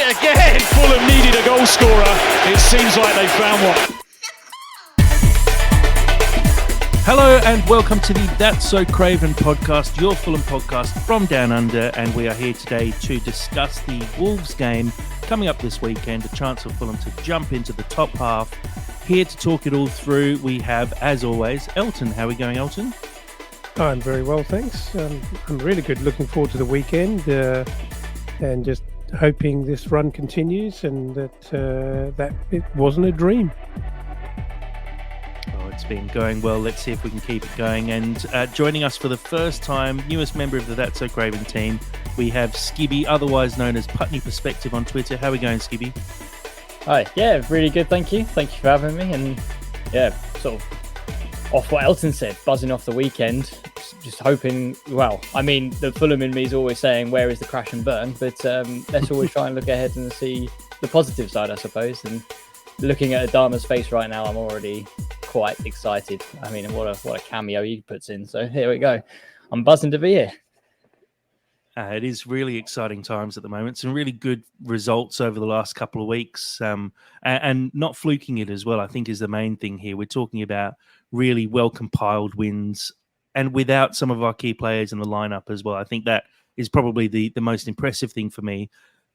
it again. Fulham needed a goal scorer. It seems like they found one. Hello and welcome to the That's So Craven podcast, your Fulham podcast from Down Under, and we are here today to discuss the Wolves game coming up this weekend, a chance for Fulham to jump into the top half. Here to talk it all through, we have, as always, Elton. How are we going, Elton? I'm very well, thanks. I'm really good. Looking forward to the weekend and just hoping this run continues and that it wasn't a dream. Oh, it's been going well. Let's see if we can keep it going. And joining us for the first time, newest member of the That's So Craven team, we have Skibby, otherwise known as PutneyPerspective on Twitter. How are we going, Skibby? Hi, yeah, really good, thank you. Thank you for having me. And yeah, sort of off what Elton said, buzzing off the weekend, just hoping, well, I mean, the Fulham in me is always saying, where is the crash and burn? But let's always try and look ahead and see the positive side, I suppose. And looking at Adama's face right now, I'm already quite excited. I mean, what a cameo he puts in. So here we go. I'm buzzing to be here. It is really exciting times at the moment. Some really good results over the last couple of weeks, and not fluking it as well, I think, is the main thing here. We're talking about really well-compiled wins, and without some of our key players in the lineup as well. I think that is probably the most impressive thing for me.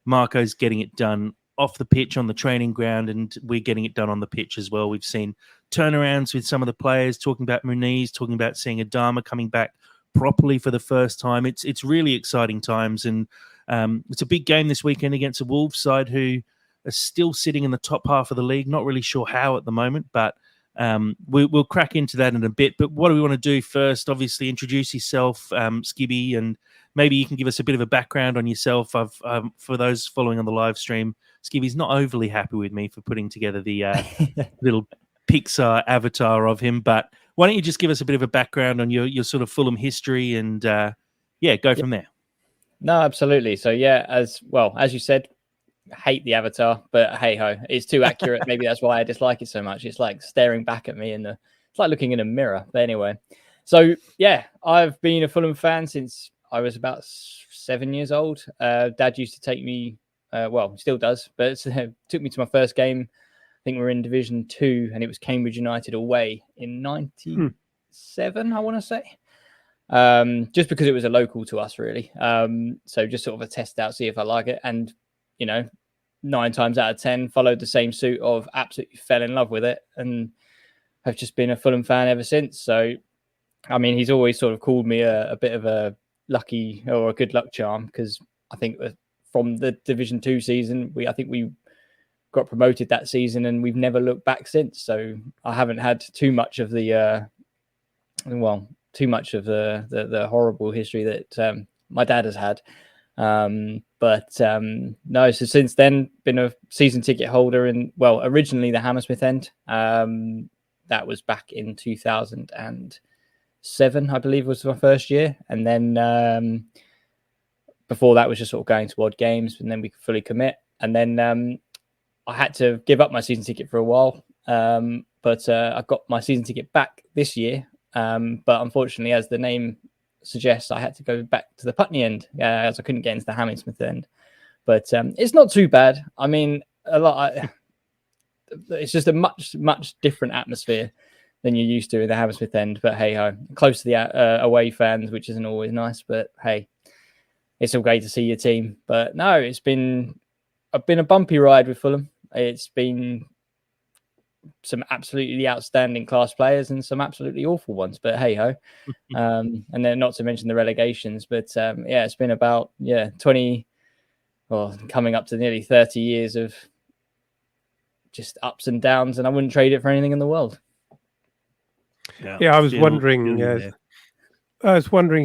Marco's getting it done off the pitch on the training ground, and we're getting it done on the pitch as well. We've seen turnarounds with some of the players, talking about Molineux, talking about seeing Adama coming back properly for the first time. It's really exciting times, and it's a big game this weekend against a Wolves side who are still sitting in the top half of the league. Not really sure how at the moment, but we'll crack into that in a bit. But what do we want to do first? Obviously, introduce yourself, Skibby, and maybe you can give us a bit of a background on yourself. For those following on the live stream, Skibby's not overly happy with me for putting together the little Pixar avatar of him, but why don't you just give us a bit of a background on your sort of Fulham history and go from there. No, absolutely. So yeah, as you said, hate the avatar, but hey ho, it's too accurate. Maybe that's why I dislike it so much. It's like staring back at me it's like looking in a mirror. But anyway, so yeah, I've been a Fulham fan since I was about 7 years old. Dad used to take me, still does, but took me to my first game. I think we were in Division 2 and it was Cambridge United away in 97, I want to say. Just because it was a local to us, really. So just sort of a test out, see if I like it. And, 9 times out of 10, followed the same suit of absolutely fell in love with it and have just been a Fulham fan ever since. So, I mean, he's always sort of called me a bit of a lucky or a good luck charm because I think from the Division 2 season, I think we got promoted that season and we've never looked back since. So I haven't had too much of the horrible history that my dad has had. No, so since then been a season ticket holder in, originally the Hammersmith end. That was back in 2007, I believe was my first year. And then before that was just sort of going to odd games and then we could fully commit. And then I had to give up my season ticket for a while, but I got my season ticket back this year. But unfortunately, as the name suggests, I had to go back to the Putney end as I couldn't get into the Hammersmith end. But it's not too bad. I mean, it's just a much different atmosphere than you're used to in the Hammersmith end. But hey ho, close to the away fans, which isn't always nice. But hey, it's all great to see your team. But no, I've been a bumpy ride with Fulham. It's been some absolutely outstanding class players and some absolutely awful ones, but hey ho. And then not to mention the relegations, but it's been about 20 or coming up to nearly 30 years of just ups and downs, and I wouldn't trade it for anything in the world. I was wondering,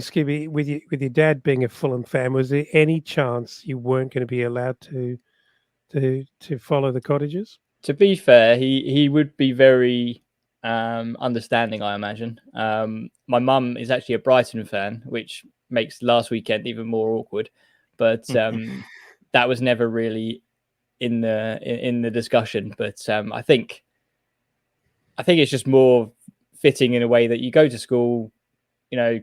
Skibby, with your dad being a Fulham fan, was there any chance you weren't going to be allowed to follow the Cottagers? To be fair, he would be very understanding, I imagine. My mum is actually a Brighton fan, which makes last weekend even more awkward. But that was never really in the discussion. But I think it's just more fitting in a way that you go to school.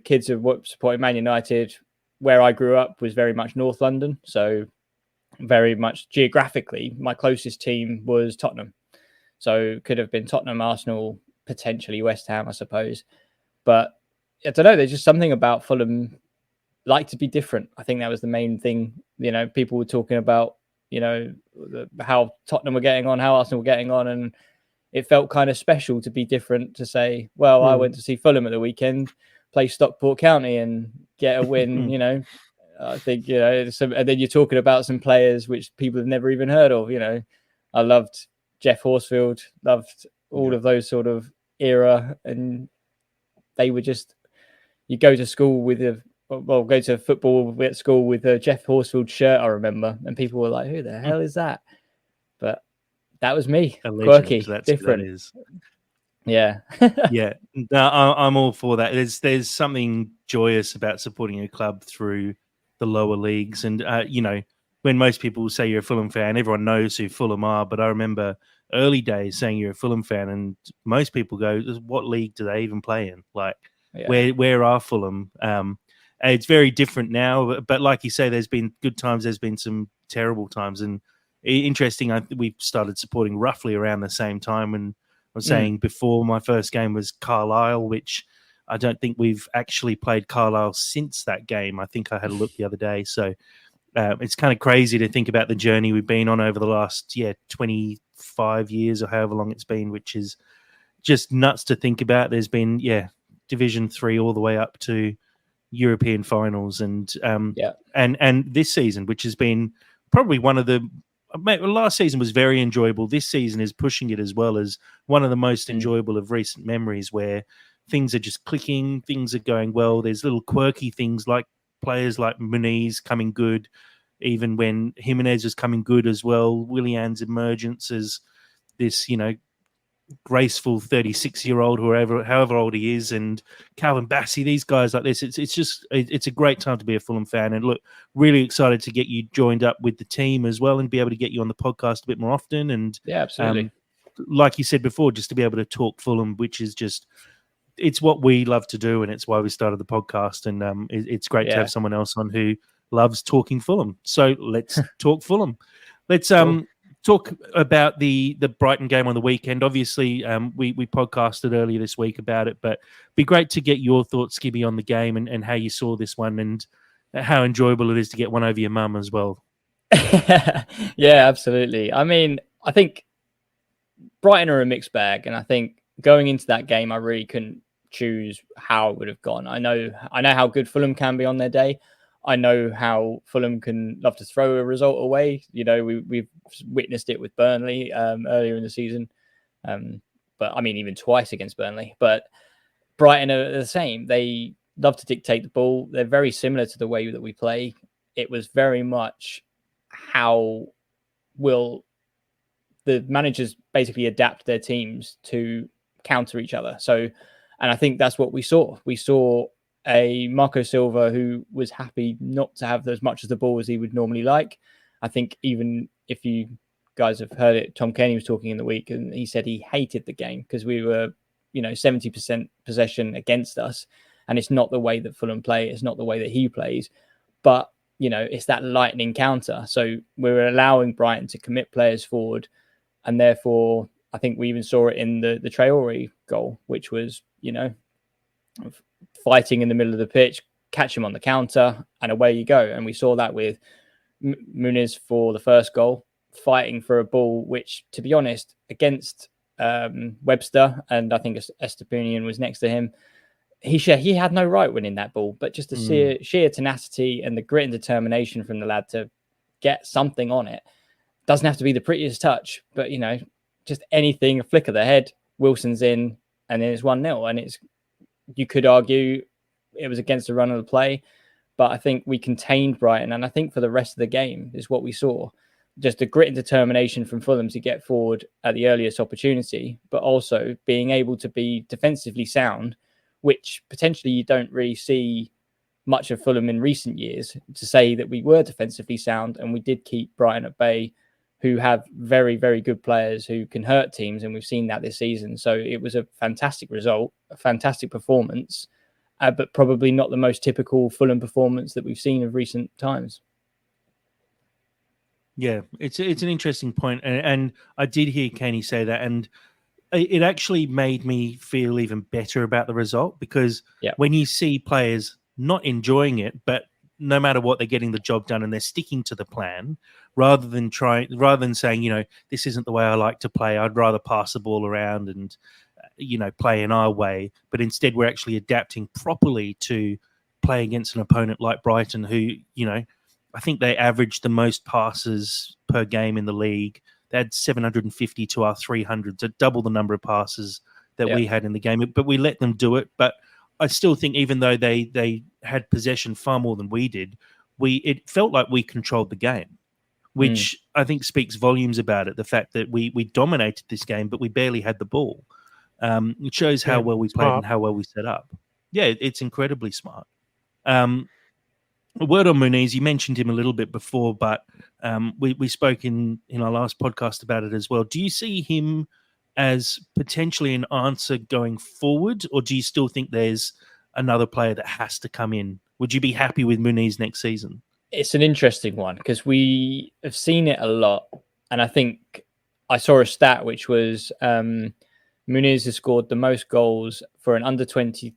Kids are supporting Man United. Where I grew up was very much North London, so very much geographically, my closest team was Tottenham. So could have been Tottenham, Arsenal, potentially West Ham, I suppose. But I don't know. There's just something about Fulham like to be different. I think that was the main thing. People were talking about, how Tottenham were getting on, how Arsenal were getting on. And it felt kind of special to be different, to say, well, I went to see Fulham at the weekend, play Stockport County and get a win, I think, and then you're talking about some players which people have never even heard of. I loved Jeff Horsfield, loved all of those sort of era. And they were just, you go to school with go to football at school with a Jeff Horsfield shirt, I remember. And people were like, who the hell is that? But that was me. Quirky, that's different. Who that is. Yeah. Yeah. No, I'm all for that. There's something joyous about supporting a club through the lower leagues. And, when most people say you're a Fulham fan, everyone knows who Fulham are. But I remember early days saying you're a Fulham fan, and most people go, what league do they even play in? Like, where are Fulham? It's very different now. But like you say, there's been good times. There's been some terrible times. And interesting, we started supporting roughly around the same time. And I was saying before, my first game was Carlisle, which I don't think we've actually played Carlisle since that game. I think I had a look the other day. So it's kind of crazy to think about the journey we've been on over the last 25 years or however long it's been, which is just nuts to think about. There's been Division 3 all the way up to European finals, and this season, which has been probably one of the last season was very enjoyable. This season is pushing it as well as one of the most enjoyable of recent memories, where things are just clicking, things are going well. There's little quirky things like players like Muniz coming good, even when Jimenez is coming good as well. Willian's emergence as this, graceful 36-year-old, however old he is, and Calvin Bassey, these guys like this. It's a great time to be a Fulham fan. And look, really excited to get you joined up with the team as well and be able to get you on the podcast a bit more often. And absolutely. Like you said before, just to be able to talk Fulham, which is just, it's what we love to do, and it's why we started the podcast. And it's great to have someone else on who loves talking Fulham. So let's talk Fulham. Let's talk about the Brighton game on the weekend. Obviously, we podcasted earlier this week about it, but it'd be great to get your thoughts, Skibby, on the game and how you saw this one and how enjoyable it is to get one over your mum as well. Yeah, absolutely. I mean, I think Brighton are a mixed bag, and I think going into that game, I really couldn't choose how it would have gone. I know how good Fulham can be on their day. I know how Fulham can love to throw a result away. We've witnessed it with Burnley earlier in the season, but I mean even twice against Burnley. But Brighton are the same. They love to dictate the ball. They're very similar to the way that we play. It was very much how will the managers basically adapt their teams to counter each other. So, and I think that's what we saw. We saw a Marco Silva who was happy not to have as much of the ball as he would normally like. I think even if you guys have heard it, Tom Kenny was talking in the week and he said he hated the game because we were, 70% possession against us. And it's not the way that Fulham play. It's not the way that he plays. But, it's that lightning counter. So we're allowing Brighton to commit players forward. And therefore, I think we even saw it in the Traore goal, which was, fighting in the middle of the pitch, catch him on the counter, and away you go. And we saw that with Muniz for the first goal, fighting for a ball, which, to be honest, against Webster, and I think Estepinian was next to him, he had no right winning that ball. But just the sheer tenacity and the grit and determination from the lad to get something on it. Doesn't have to be the prettiest touch, but, just anything, a flick of the head, Wilson's in, and then it's 1-0. And you could argue it was against the run of the play, but I think we contained Brighton. And I think for the rest of the game is what we saw. Just the grit and determination from Fulham to get forward at the earliest opportunity, but also being able to be defensively sound, which potentially you don't really see much of Fulham in recent years, to say that we were defensively sound and we did keep Brighton at bay, who have very, very good players who can hurt teams. And we've seen that this season. So it was a fantastic result, a fantastic performance, but probably not the most typical Fulham performance that we've seen of recent times. Yeah, it's an interesting point, and I did hear Kenny say that, and it actually made me feel even better about the result, because Yeah. when you see players not enjoying it, but no matter what, they're getting the job done and they're sticking to the plan, rather than saying, this isn't the way I like to play, I'd rather pass the ball around and play in our way, but instead we're actually adapting properly to play against an opponent like Brighton, who I think they averaged the most passes per game in the league. They had 750 to our 300, so double the number of passes that we had in the game. But we let them do it. But I still think, even though they had possession far more than we did, it felt like we controlled the game, which I think speaks volumes about it. The fact that we dominated this game, but we barely had the ball. It shows how well we played and how well we set up. Yeah, it's incredibly smart. A word on Molineux, you mentioned him a little bit before, but we spoke in our last podcast about it as well. Do you see him as potentially an answer going forward, or do you still think there's another player that has to come in? Would you be happy with Molineux next season? It's an interesting one, because we have seen it a lot, and I think I saw a stat which was Molineux has scored the most goals for an under 22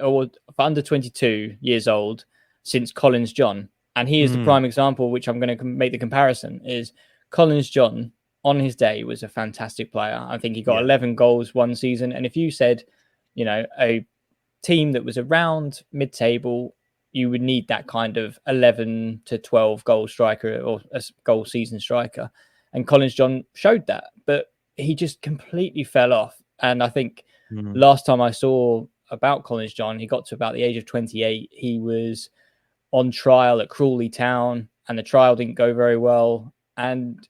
or for under 22 years old since Collins John, and he is the prime example, which I'm going to make the comparison. Is Collins John on his day was a fantastic player. I think he got 11 goals one season, and if you said, a team that was around mid-table, you would need that kind of 11 to 12 goal striker or a goal season striker, and Collins John showed that, but he just completely fell off. And I think last time I saw about Collins John, he got to about the age of 28. He was on trial at Crawley Town, and the trial didn't go very well. And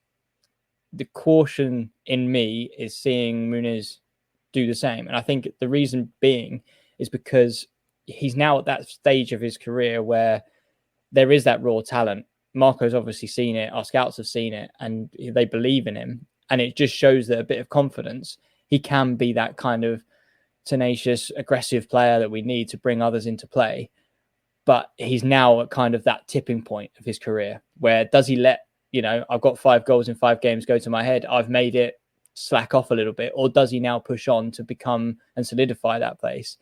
the caution in me is seeing Molineux do the same. And I think the reason being is because he's now at that stage of his career where there is that raw talent. Marco's obviously seen it. Our scouts have seen it, and they believe in him. And it just shows that a bit of confidence, he can be that kind of tenacious, aggressive player that we need to bring others into play. But he's now at kind of that tipping point of his career where does he let, I've got 5 goals in 5 games go to my head, I've made it, slack off a little bit, or does he now push on to become and solidify that place?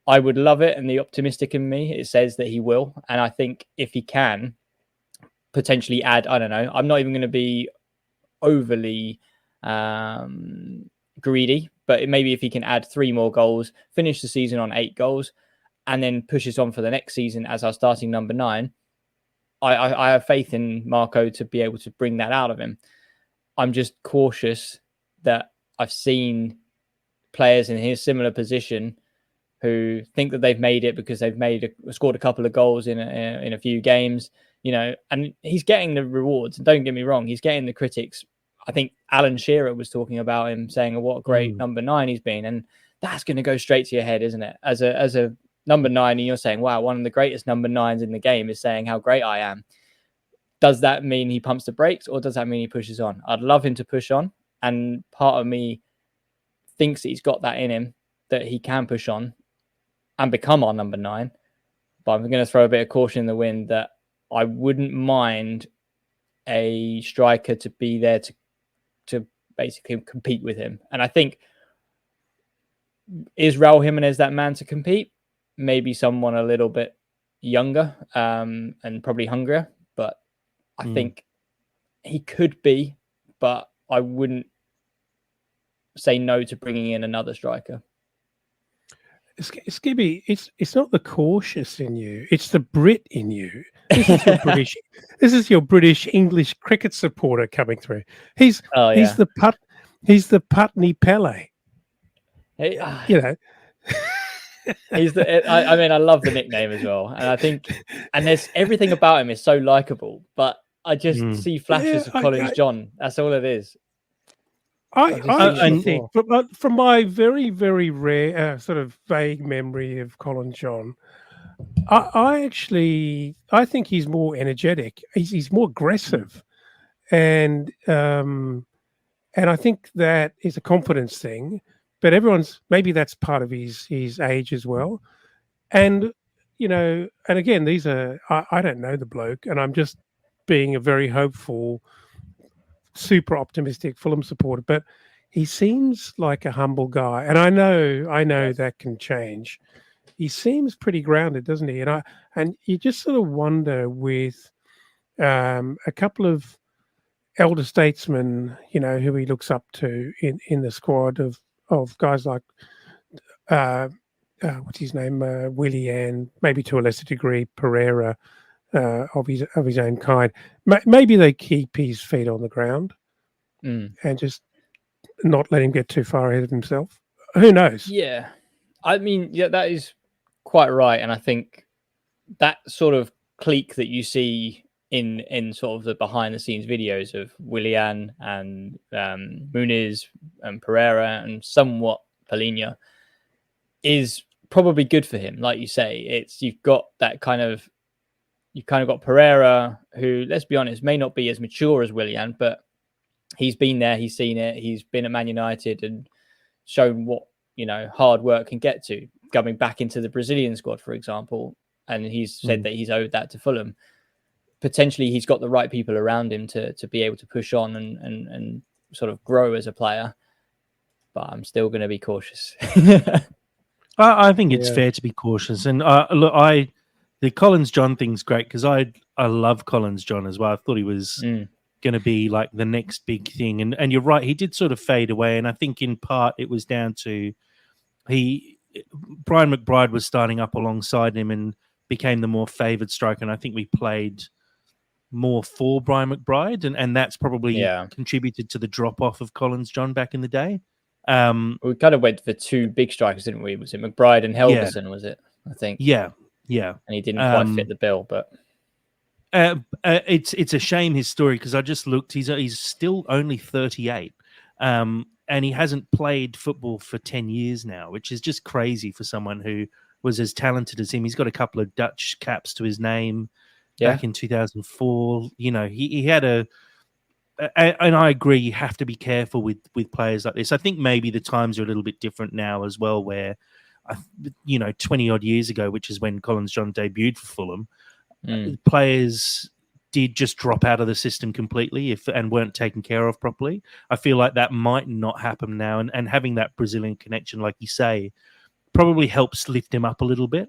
I would love it, and the optimistic in me, it says that he will. And I think if he can potentially add, I don't know, I'm not even going to be overly greedy, but maybe if he can add 3 more goals, finish the season on 8 goals, and then pushes on for the next season as our starting number 9, I have faith in Marco to be able to bring that out of him. I'm just cautious that I've seen players in his similar position who think that they've made it because they've scored a couple of goals in a few games, and he's getting the rewards. And don't get me wrong, he's getting the critics. I think Alan Shearer was talking about him, saying, what a great number 9 he's been. And that's going to go straight to your head, isn't it? As a number 9, and you're saying, wow, one of the greatest number 9s in the game is saying how great I am. Does that mean he pumps the brakes, or does that mean he pushes on? I'd love him to push on. And part of me thinks that he's got that in him, that he can push on and become our number 9. But I'm going to throw a bit of caution in the wind that I wouldn't mind a striker to be there to basically compete with him. And I think, is Raul Jimenez that man to compete? Maybe someone a little bit younger and probably hungrier, but I think he could be, but I wouldn't say no to bringing in another striker. Skibby, it's not the cautious in you; it's the Brit in you. This is your British. This is your British English cricket supporter coming through. He's the Putney Pele. Hey, he's the. I mean, I love the nickname as well, and I think, and there's everything about him is so likable. But I just see flashes of Collins John. That's all it is. I think, but from my very, very rare, sort of vague memory of Collins John, I think he's more energetic. He's more aggressive, and I think that is a confidence thing. But maybe that's part of his age as well. And and again, these are I don't know the bloke, and I'm just being a very hopeful, super optimistic Fulham supporter, but he seems like a humble guy, and I know that can change. He seems pretty grounded, doesn't he? And you just sort of wonder with a couple of elder statesmen, who he looks up to in the squad of guys like what's his name, Willian, maybe to a lesser degree Pereira, of his own kind. Maybe they keep his feet on the ground and just not let him get too far ahead of himself. Who knows? Yeah, I mean, yeah, that is quite right, and I think that sort of clique that you see in sort of the behind the scenes videos of Willian and Muniz and Pereira and somewhat Palhinha is probably good for him. Like you say, you've got got Pereira, who, let's be honest, may not be as mature as Willian, but he's been there, he's seen it, he's been at Man United and shown what hard work can get to, coming back into the Brazilian squad, for example, and he's said that he's owed that to Fulham. Potentially he's got the right people around him to be able to push on and sort of grow as a player, but I'm still going to be cautious. I think it's fair to be cautious, and look, the Collins John thing's great because I love Collins John as well. I thought he was going to be like the next big thing, and you're right, he did sort of fade away, and I think in part it was down to Brian McBride was starting up alongside him and became the more favoured striker, and I think we played more for Brian McBride, and that's probably contributed to the drop off of Collins John back in the day. We kind of went for two big strikers, didn't we? Was it McBride and Helgeson? Was it? I think. Yeah. And he didn't quite fit the bill, but it's a shame his story because I just looked. He's still only 38, and he hasn't played football for 10 years now, which is just crazy for someone who was as talented as him. He's got a couple of Dutch caps to his name. Back in 2004, he had and I agree, you have to be careful with players like this. I think maybe the times are a little bit different now as well, where 20 odd years ago, which is when Collins John debuted for Fulham, players did just drop out of the system completely and weren't taken care of properly. I feel like that might not happen now, and having that Brazilian connection, like you say, probably helps lift him up a little bit.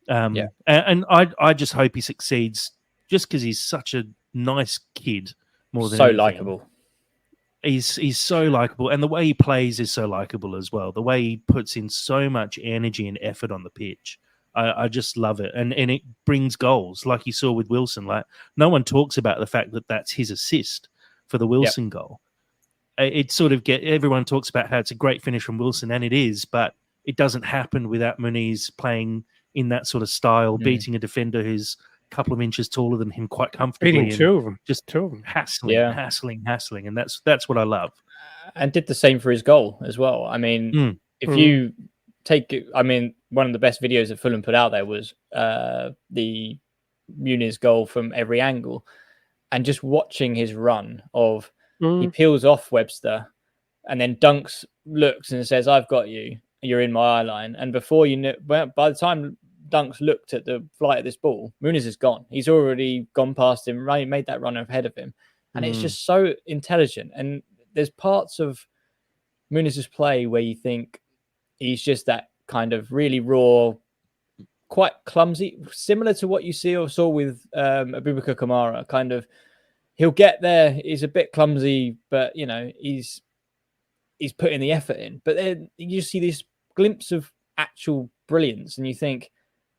And I just hope he succeeds, just because he's such a nice kid. More than anything. Likable. He's so likable, and the way he plays is so likable as well. The way he puts in so much energy and effort on the pitch, I just love it, and it brings goals, like you saw with Wilson. Like, no one talks about the fact that that's his assist for the Wilson goal. It sort of everyone talks about how it's a great finish from Wilson, and it is, but it doesn't happen without Muniz playing in that sort of style, beating a defender who's a couple of inches taller than him quite comfortably. Beating two of them. Just two of them. Hassling. And that's what I love. And did the same for his goal as well. I mean, if you take it, one of the best videos that Fulham put out there was the Muniz goal from every angle. And just watching his run of, he peels off Webster and then Dunks looks and says, "I've got you. You're in my eye line." And before you know, by the time Dunks looked at the flight of this ball, Muniz is gone. He's already gone past him, made that run ahead of him. And it's just so intelligent. And there's parts of Muniz's play where you think he's just that kind of really raw, quite clumsy, similar to what you saw with Abubakar Kamara. Kind of, he'll get there. He's a bit clumsy, but he's putting the effort in. But then you see this glimpse of actual brilliance, and you think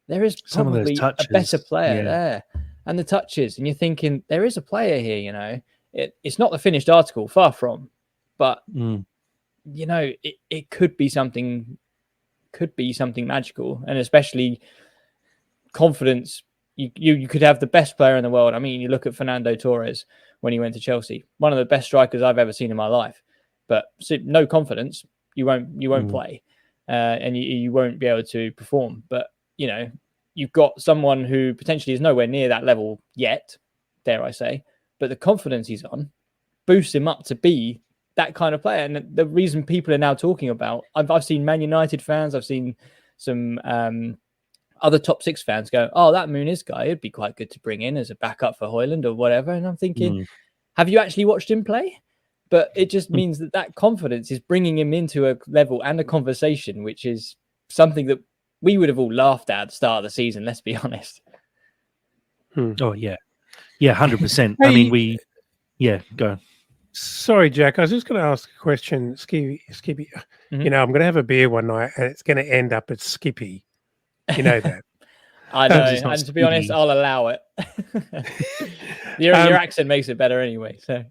there is probably a better player there. And the touches, and you're thinking there is a player here. It's not the finished article, far from, but it could be something. Could be something magical, and especially confidence. You could have the best player in the world. I mean, you look at Fernando Torres when he went to Chelsea, one of the best strikers I've ever seen in my life. But no confidence, you won't play, and you won't be able to perform. But you've got someone who potentially is nowhere near that level yet, dare I say, but the confidence he's on boosts him up to be that kind of player. And the reason people are now talking about, I've seen Man United fans, I've seen some other top 6 fans go, oh, that Molineux guy, it'd be quite good to bring in as a backup for Højlund or whatever. And I'm thinking, have you actually watched him play? But it just means that confidence is bringing him into a level and a conversation, which is something that we would have all laughed at the start of the season, let's be honest. Oh, yeah. Yeah, 100%. I mean, go on. Sorry, Jack. I was just going to ask a question, Skibby. I'm going to have a beer one night, and it's going to end up at Skippy. You know that. I know, and to be honest, I'll allow it. Your accent makes it better anyway. So,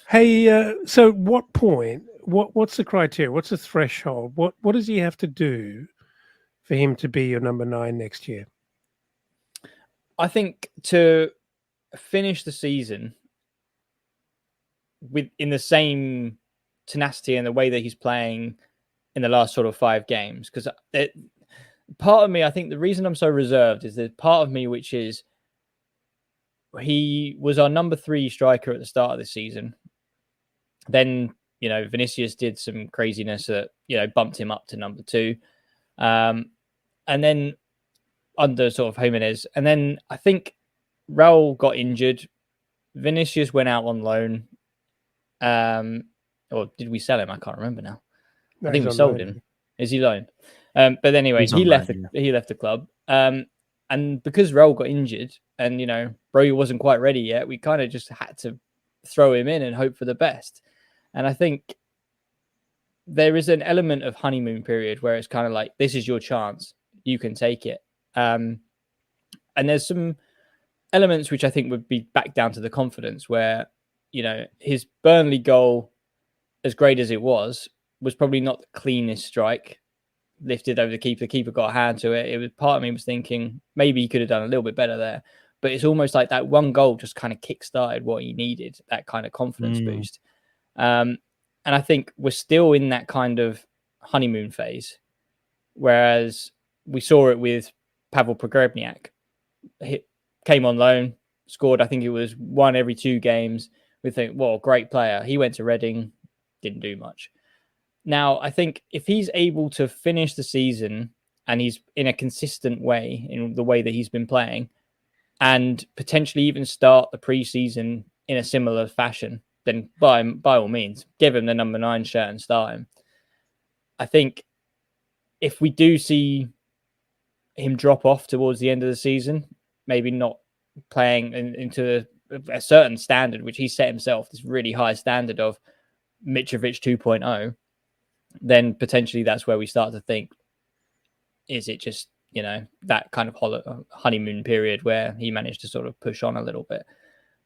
hey, so what point? What's the criteria? What's the threshold? What does he have to do for him to be your number 9 next year? I think to finish the season in the same tenacity and the way that he's playing in the last sort of 5 games, because part of me, I think the reason I'm so reserved is there's part of me which is he was our number 3 striker at the start of the season. Then, Vinicius did some craziness that, bumped him up to number 2. And then under sort of Jimenez. And then I think Raul got injured. Vinicius went out on loan. Or did we sell him? I can't remember now. I think we sold him. Is he loaned? But anyway, he left the club. And because Raul got injured and, Bro wasn't quite ready yet, we kind of just had to throw him in and hope for the best. And I think there is an element of honeymoon period where it's kind of like, this is your chance. You can take it. And there's some elements which I think would be back down to the confidence where, his Burnley goal, as great as it was probably not the cleanest strike. Lifted over the keeper. The keeper got a hand to it. It was part of me was thinking maybe he could have done a little bit better there. But it's almost like that one goal just kind of kick-started what he needed, that kind of confidence boost. And I think we're still in that kind of honeymoon phase. Whereas we saw it with Pavel Pogrebniak. He came on loan, scored, I think it was 1 every 2 games. We think, well, great player. He went to Reading, didn't do much. Now, I think if he's able to finish the season and he's in a consistent way, in the way that he's been playing, and potentially even start the preseason in a similar fashion, then by all means, give him the number 9 shirt and start him. I think if we do see him drop off towards the end of the season, maybe not playing into a certain standard, which he set himself, this really high standard of Mitrovic 2.0, then potentially that's where we start to think, is it just, that kind of honeymoon period where he managed to sort of push on a little bit.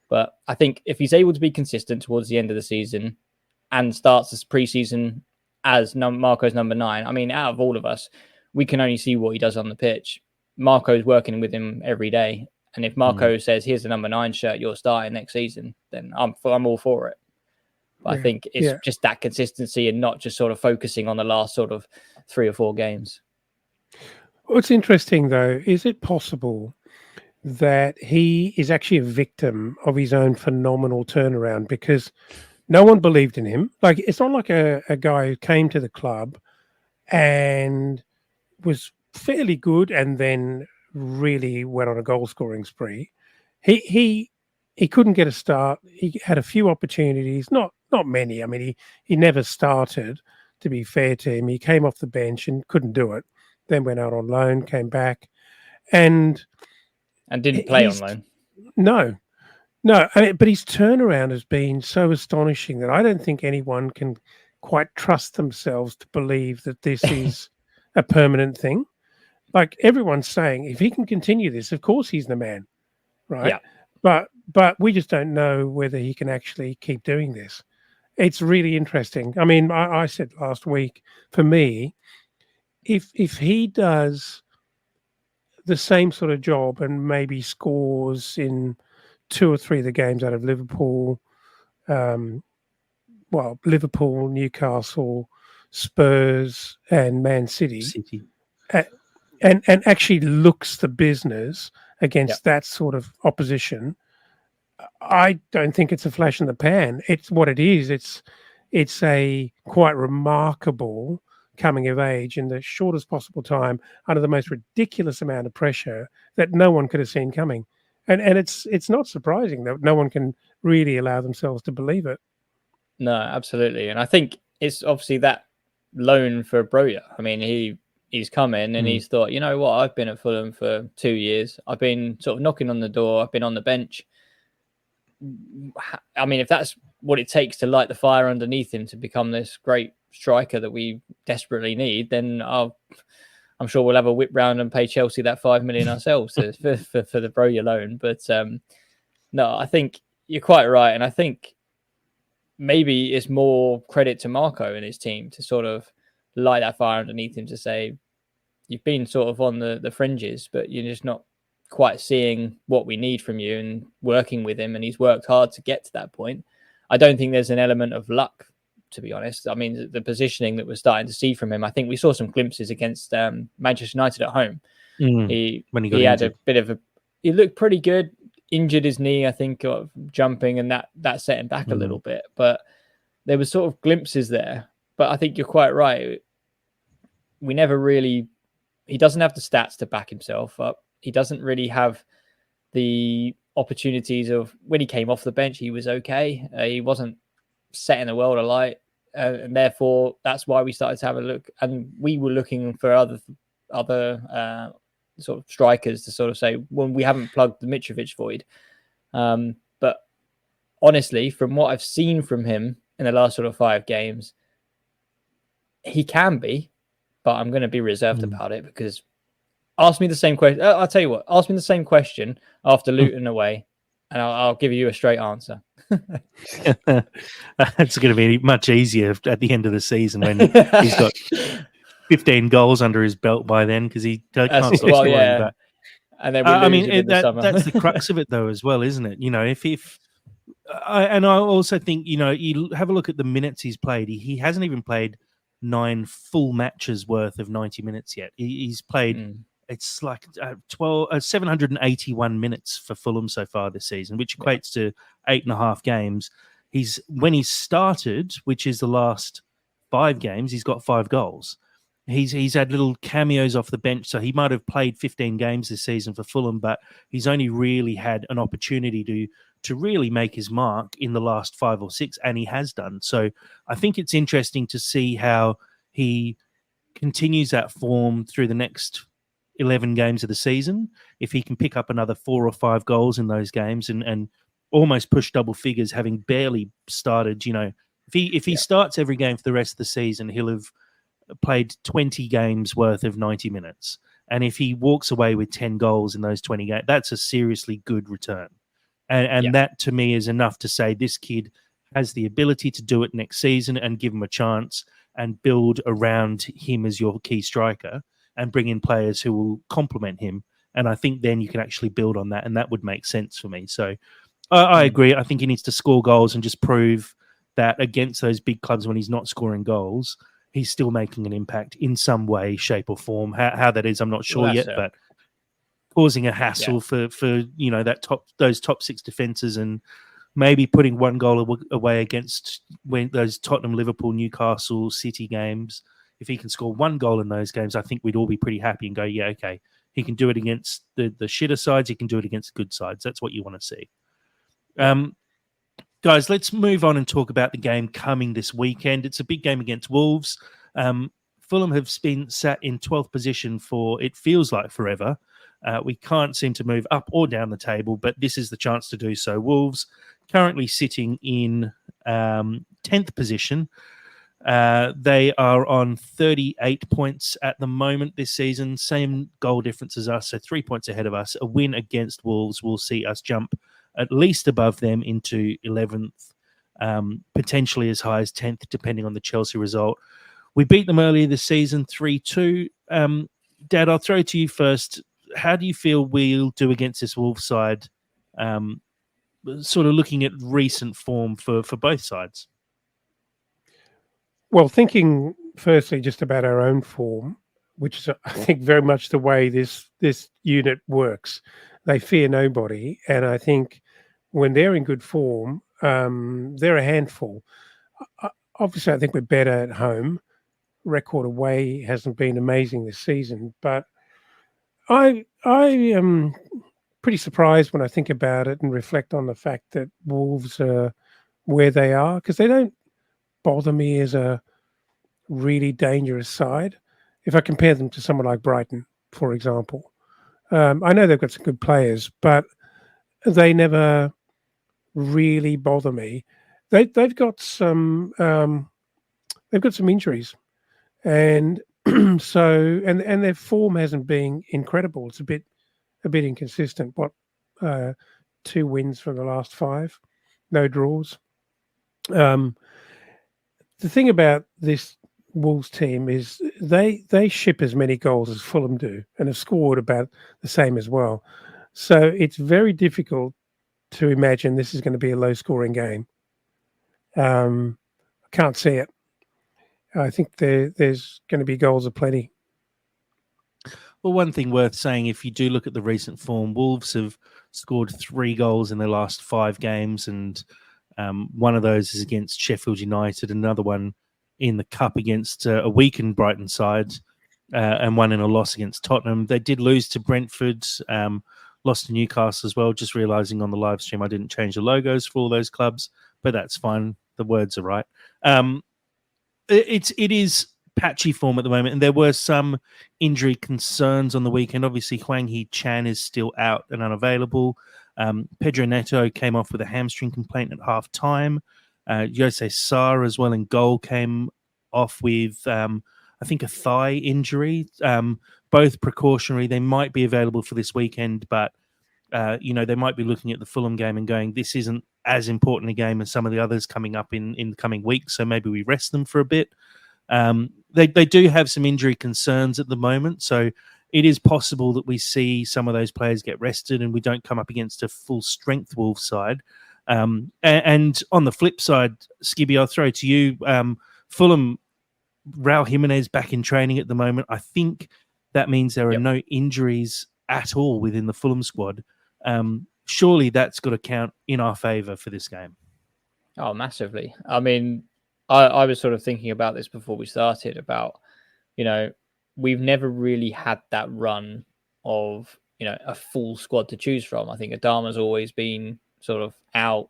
But I think if he's able to be consistent towards the end of the season and starts this preseason as Marco's number 9, I mean, out of all of us, we can only see what he does on the pitch. Marco's working with him every day. And if Marco says, here's the number 9 shirt, you're starting next season, then I'm all for it. But I think it's just that consistency and not just sort of focusing on the last sort of 3 or 4 games. What's interesting, though, is it possible that he is actually a victim of his own phenomenal turnaround? Because no one believed in him. Like, it's not like a guy who came to the club and was fairly good and then really went on a goal-scoring spree. He couldn't get a start. He had a few opportunities, not many. I mean, he never started, to be fair to him. He came off the bench and couldn't do it. Then went out on loan, came back, and didn't play on loan. No. I mean, but his turnaround has been so astonishing that I don't think anyone can quite trust themselves to believe that this is a permanent thing. Like, everyone's saying, if he can continue this, of course he's the man, right? Yeah. But we just don't know whether he can actually keep doing this. It's really interesting. I mean, I said last week, for me, if he does the same sort of job and maybe scores in 2 or 3 of the games out of Liverpool, Liverpool, Newcastle, Spurs, and Man City. And actually looks the business against that sort of opposition, I don't think it's a flash in the pan. It's what it is. It's a quite remarkable coming of age in the shortest possible time under the most ridiculous amount of pressure that no one could have seen coming. And it's not surprising that no one can really allow themselves to believe it. No, absolutely. And I think it's obviously that loan for Broja. I mean, he's come in and he's thought, you know what, I've been at Fulham for 2 years. I've been sort of knocking on the door. I've been on the bench. I mean, if that's what it takes to light the fire underneath him to become this great striker that we desperately need, then I'm sure we'll have a whip round and pay Chelsea that 5 million ourselves for the Broja loan. But no, I think you're quite right. And I think maybe it's more credit to Marco and his team to sort of light that fire underneath him to say, you've been sort of on the fringes, but you're just not quite seeing what we need from you, and working with him. And he's worked hard to get to that point. I don't think there's an element of luck, to be honest. I mean, the positioning that we're starting to see from him, I think we saw some glimpses against Manchester United at home. When he had a bit of he looked pretty good, injured his knee, I think, of jumping, and that set him back a little bit. But there was sort of glimpses there. But I think you're quite right. We never really, he doesn't have the stats to back himself up. He doesn't really have the opportunities of when he came off the bench, he was okay. He wasn't setting the world alight. And therefore, that's why we started to have a look. And we were looking for other sort of strikers to sort of say, well, we haven't plugged the Mitrovic void. But honestly, from what I've seen from him in the last sort of 5 games, he can be, but I'm going to be reserved about it, because ask me the same question. I'll tell you what, ask me the same question after Luton away, and I'll give you a straight answer. It's going to be much easier at the end of the season when he's got 15 goals under his belt by then, because he can't stop scoring. Yeah. But and then I mean, that's the crux of it, though, as well, isn't it? You know, I also think, you know, you have a look at the minutes he's played. He hasn't even played 9 full matches worth of 90 minutes yet. He's played. It's like 781 minutes for Fulham so far this season, which equates to 8.5 games. When he started, which is the last 5 games, he's got 5 goals. He's had little cameos off the bench, so he might have played 15 games this season for Fulham, but he's only really had an opportunity to really make his mark in the last 5 or 6, and he has done. So I think it's interesting to see how he continues that form through the next 11 games of the season. If he can pick up another 4 or 5 goals in those games and almost push double figures, having barely started, you know, if he starts every game for the rest of the season, he'll have played 20 games worth of 90 minutes. And if he walks away with 10 goals in those 20 games, that's a seriously good return. And that, to me, is enough to say this kid has the ability to do it next season, and give him a chance and build around him as your key striker and bring in players who will complement him. And I think then you can actually build on that, and that would make sense for me. So I agree. I think he needs to score goals and just prove that against those big clubs, when he's not scoring goals, he's still making an impact in some way, shape or form. How that is, I'm not sure yet, but causing a hassle for you know, those top 6 defenses, and maybe putting 1 goal away against those Tottenham, Liverpool, Newcastle, City games. If he can score 1 goal in those games, I think we'd all be pretty happy and go, yeah, okay, he can do it against the shitter sides. He can do it against good sides. That's what you want to see. Guys, let's move on and talk about the game coming this weekend. It's a big game against Wolves. Fulham have been sat in 12th position for, it feels like, forever. We can't seem to move up or down the table, but this is the chance to do so. Wolves currently sitting in 10th position. They are on 38 points at the moment this season, same goal difference as us, so 3 points ahead of us. A win against Wolves will see us jump at least above them into 11th, potentially as high as 10th, depending on the Chelsea result. We beat them earlier this season, 3-2. Dad, I'll throw it to you first. How do you feel we'll do against this Wolves side, sort of looking at recent form for both sides? Well, thinking firstly just about our own form, which is, I think, very much the way this unit works. They fear nobody, and I think when they're in good form, they're a handful. Obviously, I think we're better at home. record away hasn't been amazing this season, but I am pretty surprised when I think about it and reflect on the fact that Wolves are where they are, because they don't bother me as a really dangerous side. If I compare them to someone like Brighton, for example, I know they've got some good players, but they never really bother me. They've got some injuries, and so and their form hasn't been incredible. It's a bit inconsistent. What 2 wins from the last 5, no draws. The thing about this Wolves team is they ship as many goals as Fulham do, and have scored about the same as well. So it's very difficult to imagine this is going to be a low-scoring game. I can't see it. I think there's going to be goals aplenty. Well, one thing worth saying, if you do look at the recent form, Wolves have scored 3 goals in their last 5 games, and one of those is against Sheffield United, another one in the Cup against a weakened Brighton side, and one in a loss against Tottenham. They did lose to Brentford, lost to Newcastle as well, just realising on the live stream I didn't change the logos for all those clubs, but that's fine. The words are right. It is patchy form at the moment, and there were some injury concerns on the weekend. Obviously, Hwang Hee-chan is still out and unavailable. Pedro Neto came off with a hamstring complaint at half-time. Jose Sarr as well in goal came off with, I think, a thigh injury. Both precautionary. They might be available for this weekend, but they might be looking at the Fulham game and going, this isn't as important a game as some of the others coming up in the coming weeks, so maybe we rest them for a bit. They do have some injury concerns at the moment, so it is possible that we see some of those players get rested and we don't come up against a full-strength Wolves side. And on the flip side, Skibby, I'll throw to you. Fulham, Raul Jimenez back in training at the moment. I think that means there are no injuries at all within the Fulham squad. Surely that's got to count in our favour for this game. Oh, massively. I mean, I was sort of thinking about this before we started about, we've never really had that run of, a full squad to choose from. I think Adama's always been sort of out.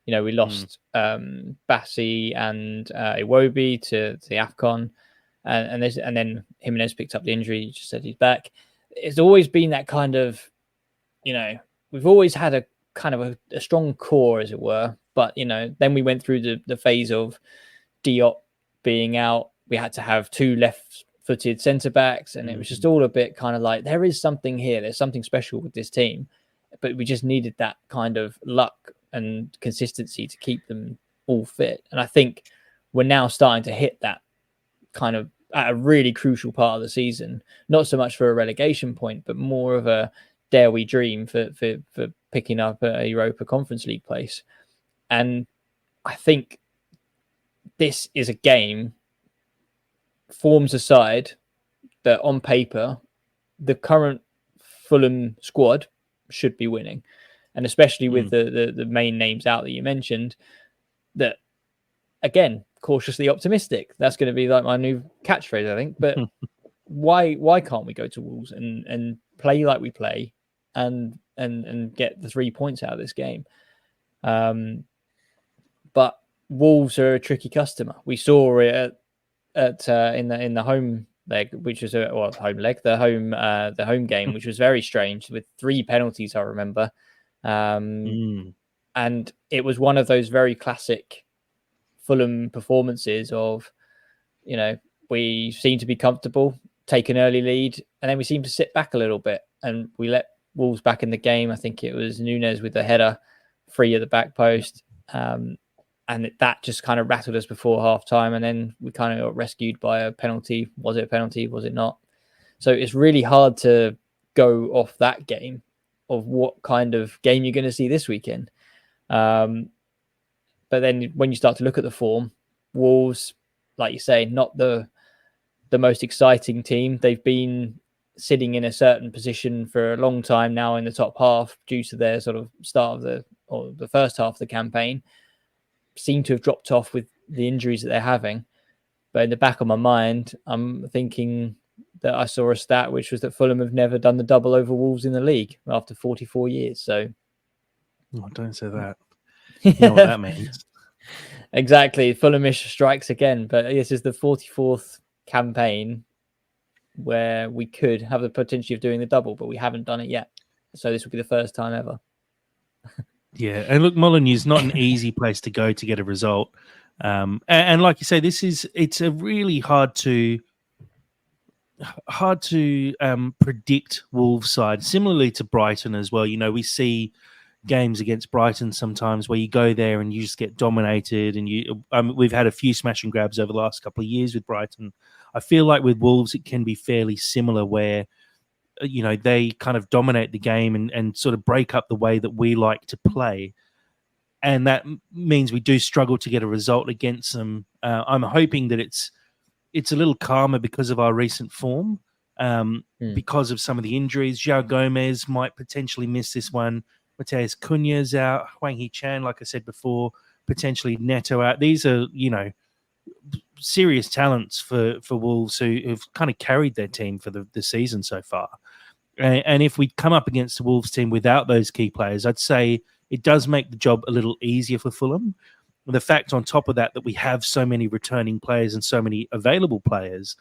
We lost Bassi and Iwobi to the AFCON, and then Jimenez picked up the injury. You just said he's back. It's always been that kind of, we've always had a kind of a strong core, as it were. But, then we went through the phase of Diop being out. We had to have 2 left-footed centre-backs, and it was just all a bit kind of like, there is something here. There's something special with this team. But we just needed that kind of luck and consistency to keep them all fit. And I think we're now starting to hit that kind of at a really crucial part of the season, not so much for a relegation point, but more of a dare we dream for picking up a Europa Conference League place. And I think this is a game, forms aside, that on paper, the current Fulham squad should be winning. And especially with the main names out that you mentioned, that, again, cautiously optimistic. That's going to be like my new catchphrase, I think. But why can't we go to Wolves and play like we play and get the 3 points out of this game? But Wolves are a tricky customer. We saw it in the home leg, which was the home game, which was very strange with 3 penalties, I remember. And it was one of those very classic Fulham performances of, we seem to be comfortable, take an early lead, and then we seem to sit back a little bit, and we let Wolves back in the game. I think it was Nunez with the header free at the back post. And that just kind of rattled us before half time. And then we kind of got rescued by a penalty. Was it a penalty? Was it not? So it's really hard to go off that game of what kind of game you're going to see this weekend. But then when you start to look at the form, Wolves, like you say, not the most exciting team. They've been sitting in a certain position for a long time now in the top half due to their sort of start of the first half of the campaign. Seem to have dropped off with the injuries that they're having. But in the back of my mind, I'm thinking that I saw a stat which was that Fulham have never done the double over Wolves in the league after 44 years. So, don't say that. You know what that means. Exactly. Fulhamish strikes again. But this is the 44th campaign where we could have the potential of doing the double, but we haven't done it yet. So this will be the first time ever. Yeah, and look, Molineux is not an easy place to go to get a result. And like you say, it's a really hard to predict Wolves side. Similarly to Brighton as well. You know, we see games against Brighton sometimes where you go there and you just get dominated, and we've had a few smash and grabs over the last couple of years with Brighton. I feel like with Wolves it can be fairly similar, where they kind of dominate the game and sort of break up the way that we like to play, and that means we do struggle to get a result against them. I'm hoping that it's a little calmer because of our recent form, because of some of the injuries. João Gomez might potentially miss this one. Mateus Cunha's out. Hwang Hee-chan, like I said before, potentially Neto out. These are, serious talents for Wolves who've kind of carried their team for the season so far. And if we come up against the Wolves team without those key players, I'd say it does make the job a little easier for Fulham. The fact on top of that we have so many returning players and so many available players,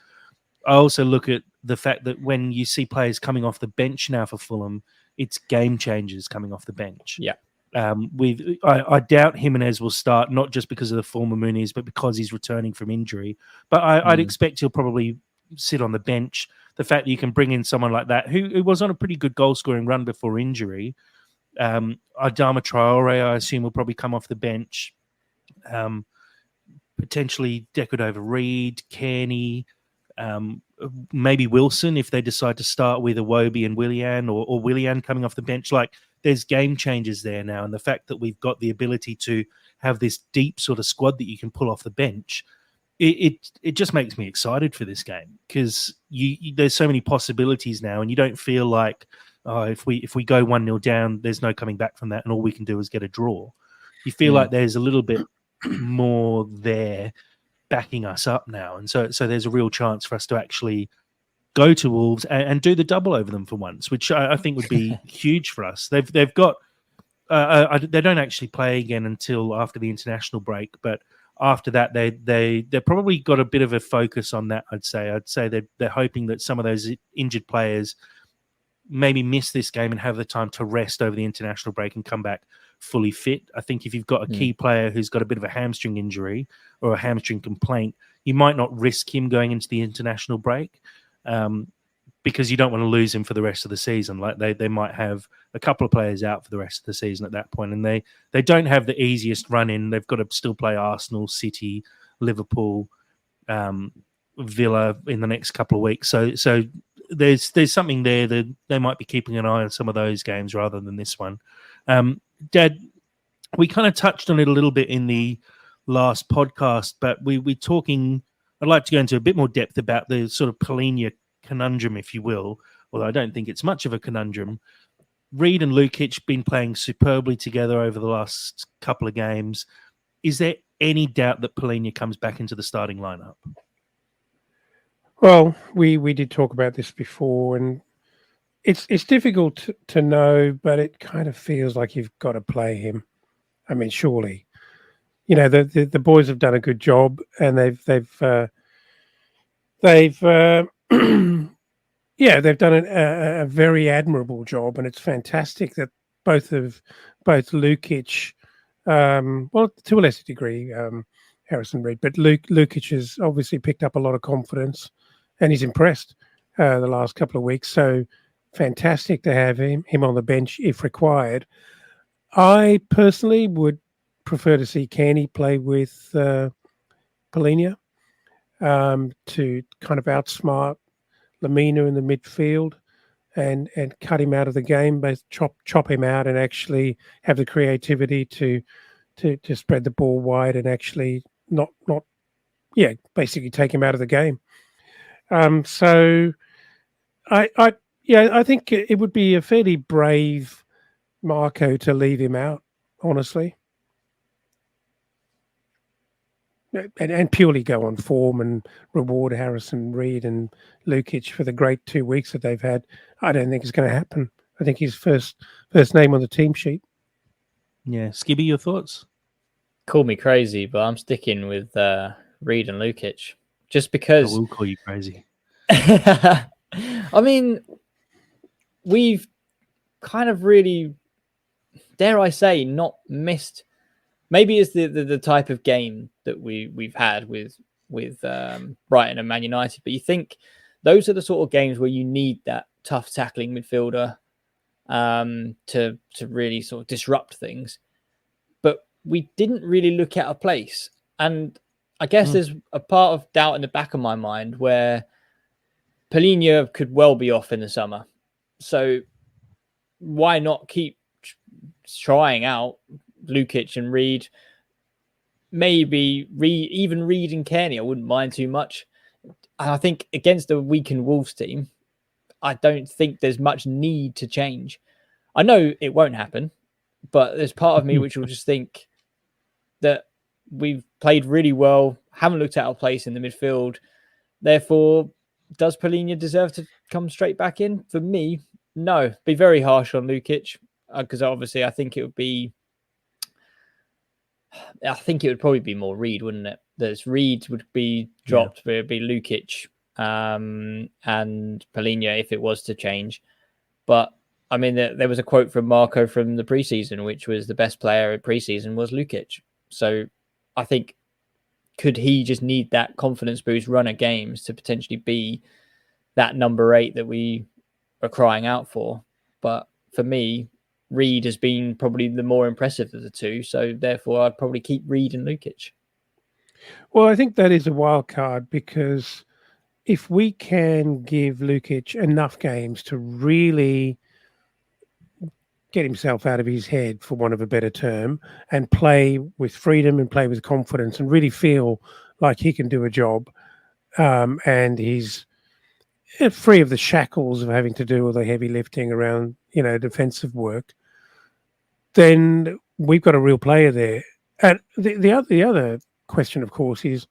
I also look at the fact that when you see players coming off the bench now for Fulham, it's game changers coming off the bench. Yeah. I doubt Jimenez will start, not just because of the former Muniz, but because he's returning from injury. But I'd expect he'll probably sit on the bench. The fact that you can bring in someone like that, who was on a pretty good goal-scoring run before injury, Adama Traore, I assume, will probably come off the bench. Potentially Decordova-Reid, Kearney, maybe Wilson if they decide to start with Iwobi and Willian, or Willian coming off the bench. Like, there's game changers there now, and the fact that we've got the ability to have this deep sort of squad that you can pull off the bench, it just makes me excited for this game, because there's so many possibilities now, and you don't feel like if we go 1-0 down, there's no coming back from that, and all we can do is get a draw. You feel like there's a little bit more there backing us up now, and so there's a real chance for us to actually go to Wolves and do the double over them for once, which I think would be huge for us. They've got they don't actually play again until after the international break, but after that they're probably got a bit of a focus on that. I'd say they're hoping that some of those injured players maybe miss this game and have the time to rest over the international break and come back fully fit. I think if you've got a key player who's got a bit of a hamstring injury or a hamstring complaint, you might not risk him going into the international break, because you don't want to lose him for the rest of the season. Like they might have a couple of players out for the rest of the season at that point, and they don't have the easiest run in. They've got to still play Arsenal, City, Liverpool, Villa in the next couple of weeks. So there's something there that they might be keeping an eye on some of those games rather than this one. Dad, we kind of touched on it a little bit in the last podcast, but we're talking. I'd like to go into a bit more depth about the sort of Polinia conundrum, if you will, although I don't think it's much of a conundrum. Reid and Lukic been playing superbly together over the last couple of games. Is there any doubt that Polinia comes back into the starting lineup? Well, we did talk about this before, and it's difficult to know, but it kind of feels like you've got to play him. I mean, surely, the boys have done a good job, and they've done a very admirable job, and it's fantastic that both Lukic, well, to a lesser degree, Harrison Reid, but Lukic has obviously picked up a lot of confidence, and he's impressed the last couple of weeks. So fantastic to have him on the bench if required. I personally would prefer to see Kearney play with Polinia to kind of outsmart Lamina in the midfield and cut him out of the game, both chop him out and actually have the creativity to spread the ball wide and actually basically take him out of the game. So I think it would be a fairly brave Marco to leave him out, honestly. and purely go on form and reward Harrison, Reed, and Lukic for the great 2 weeks that they've had, I don't think it's going to happen. I think he's first name on the team sheet. Yeah, Skibby, your thoughts? Call me crazy, but I'm sticking with Reed and Lukic just because. I will call you crazy. I mean, we've kind of really, dare I say, not missed. Maybe it's the type of game that we've had with Brighton and Man United, but you think those are the sort of games where you need that tough tackling midfielder to really sort of disrupt things. But we didn't really look at a place, and I guess there's a part of doubt in the back of my mind where Polinia could well be off in the summer, so why not keep trying out Lukic and Reed? Maybe even Reed and Kearney, I wouldn't mind too much. And I think against a weakened Wolves team, I don't think there's much need to change. I know it won't happen, but there's part of me which will just think that we've played really well, haven't looked at our place in the midfield. Therefore, does Polinia deserve to come straight back in? For me, no. Be very harsh on Lukic, because obviously I think it would probably be more Reed, wouldn't it? There's Reed would be dropped, but it would be Lukic and Polinia if it was to change. But I mean, there was a quote from Marco from the preseason, which was the best player in preseason was Lukic. So I think, could he just need that confidence boost run of games to potentially be that number 8 that we are crying out for? But for me, Reed has been probably the more impressive of the two, so therefore I'd probably keep Reed and Lukic. Well, I think that is a wild card, because if we can give Lukic enough games to really get himself out of his head, for want of a better term, and play with freedom and play with confidence and really feel like he can do a job, and he's free of the shackles of having to do all the heavy lifting around, defensive work, then we've got a real player there. And the other question, of course, is,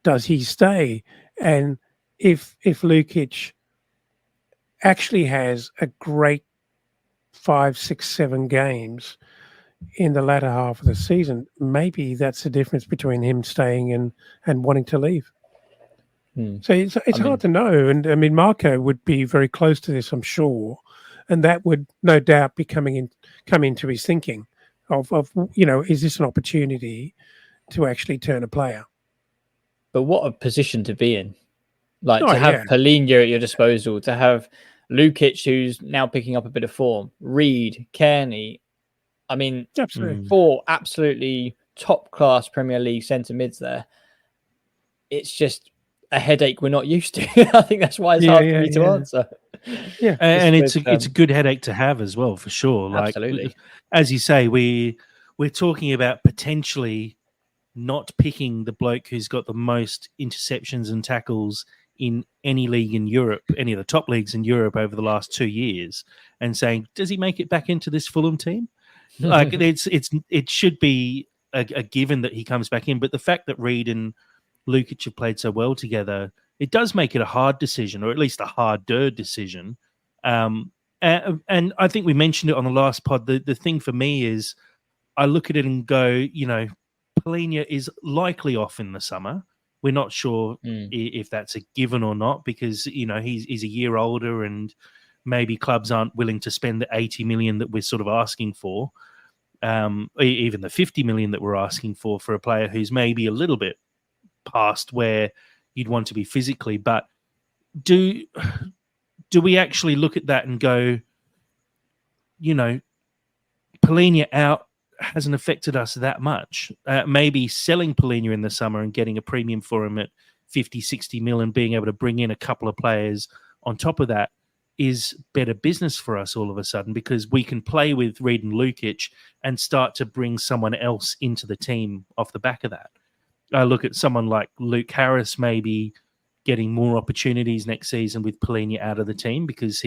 does he stay? And if Lukic actually has a great 5, 6, 7 games in the latter half of the season, maybe that's the difference between him staying and wanting to leave. So it's hard to know. And I mean, Marco would be very close to this, I'm sure. And that would no doubt be come into his thinking of is this an opportunity to actually turn a player? But what a position to be in. Like, to have Polinia at your disposal, to have Lukic, who's now picking up a bit of form, Reed, Kearney. I mean, absolutely. 4 absolutely top-class Premier League centre mids there. It's just a headache we're not used to. I think that's why it's hard for me to answer. Yeah, and it's a good headache to have as well, for sure. Like, absolutely. As you say, we're talking about potentially not picking the bloke who's got the most interceptions and tackles in any league in Europe, any of the top leagues in Europe over the last 2 years, and saying, does he make it back into this Fulham team? Like, it should be a given that he comes back in. But the fact that Reed and Lukic have played so well together, it does make it a hard decision, or at least a harder decision. And I think we mentioned it on the last pod. The thing for me is, I look at it and go, Polinia is likely off in the summer. We're not sure if that's a given or not, because he's a year older, and maybe clubs aren't willing to spend the 80 million that we're sort of asking for, even the 50 million that we're asking for a player who's maybe a little bit past where you'd want to be physically. But do we actually look at that and go, Polinia out hasn't affected us that much? Maybe selling Polinia in the summer and getting a premium for him at 50, 60 mil and being able to bring in a couple of players on top of that is better business for us all of a sudden, because we can play with Reed and Lukic and start to bring someone else into the team off the back of that. I look at someone like Luke Harris maybe getting more opportunities next season with Polinia out of the team, because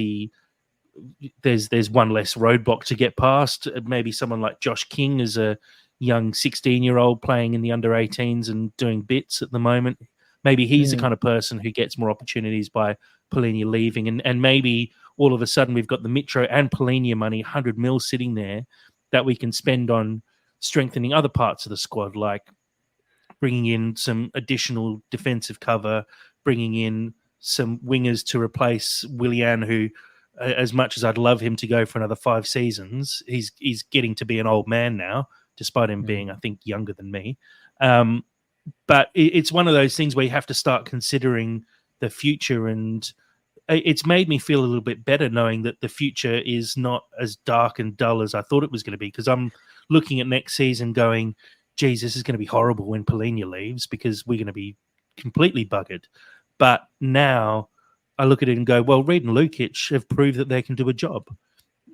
there's one less roadblock to get past. Maybe someone like Josh King as a young 16-year-old playing in the under 18s and doing bits at the moment. Maybe he's the kind of person who gets more opportunities by Polinia leaving, and maybe all of a sudden we've got the Mitro and Polinia money, 100 mil sitting there that we can spend on strengthening other parts of the squad, like bringing in some additional defensive cover, bringing in some wingers to replace Willian, who, as much as I'd love him to go for another 5 seasons, he's getting to be an old man now, despite him being, I think, younger than me. But it's one of those things where you have to start considering the future, and it's made me feel a little bit better knowing that the future is not as dark and dull as I thought it was going to be, because I'm looking at next season going, geez, this is going to be horrible when Polinia leaves because we're going to be completely buggered. But now I look at it and go, well, Reed and Lukic have proved that they can do a job.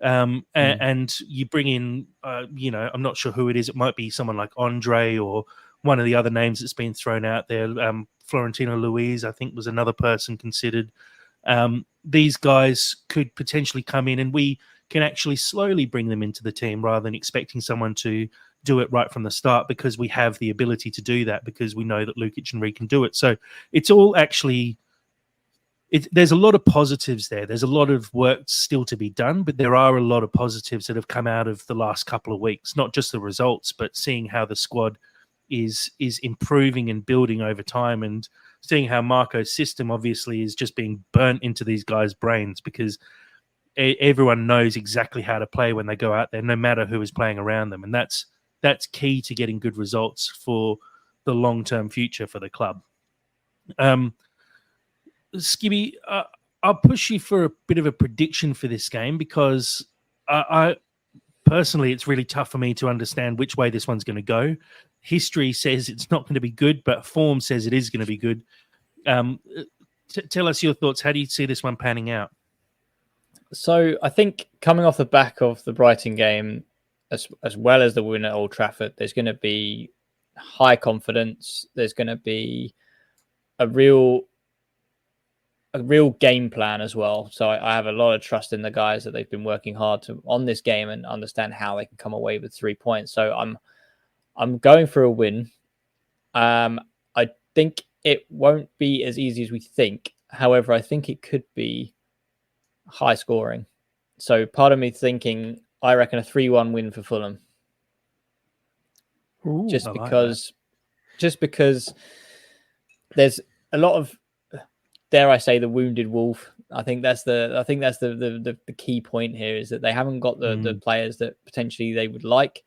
And you bring in, I'm not sure who it is. It might be someone like Andre or one of the other names that's been thrown out there. Florentino Luis, I think, was another person considered. These guys could potentially come in and we can actually slowly bring them into the team rather than expecting someone to do it right from the start, because we have the ability to do that because we know that Lukic and Reed can do it. So it's all actually... there's a lot of positives there. There's a lot of work still to be done, but there are a lot of positives that have come out of the last couple of weeks, not just the results, but seeing how the squad is improving and building over time, and seeing how Marco's system obviously is just being burnt into these guys' brains, because everyone knows exactly how to play when they go out there, no matter who is playing around them. And that's key to getting good results for the long-term future for the club. Skibby, I'll push you for a bit of a prediction for this game, because I personally, it's really tough for me to understand which way this one's going to go. History says it's not going to be good, but form says it is going to be good. Tell us your thoughts. How do you see this one panning out? So I think coming off the back of the Brighton game, as well as the win at Old Trafford, there's going to be high confidence. There's going to be a real game plan as well. So I have a lot of trust in the guys that they've been working hard on this game and understand how they can come away with 3 points. So I'm going for a win. I think it won't be as easy as we think. However, I think it could be high scoring. So part of me thinking, I reckon a 3-1 win for Fulham. Ooh, just because there's a lot of, dare I say, the wounded wolf. I think that's the key point here, is that they haven't got the players that potentially they would like.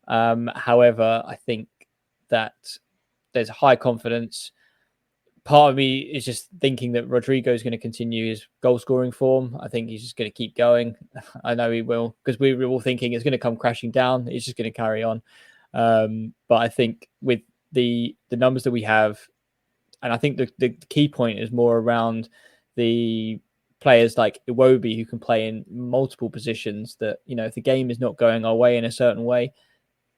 However, I think that there's high confidence. Part of me is just thinking that Rodrigo is going to continue his goal scoring form. I think he's just going to keep going. I know he will, because we were all thinking it's going to come crashing down. It's just going to carry on. But I think with the numbers that we have, and I think the key point is more around the players like Iwobi, who can play in multiple positions, that, if the game is not going our way in a certain way,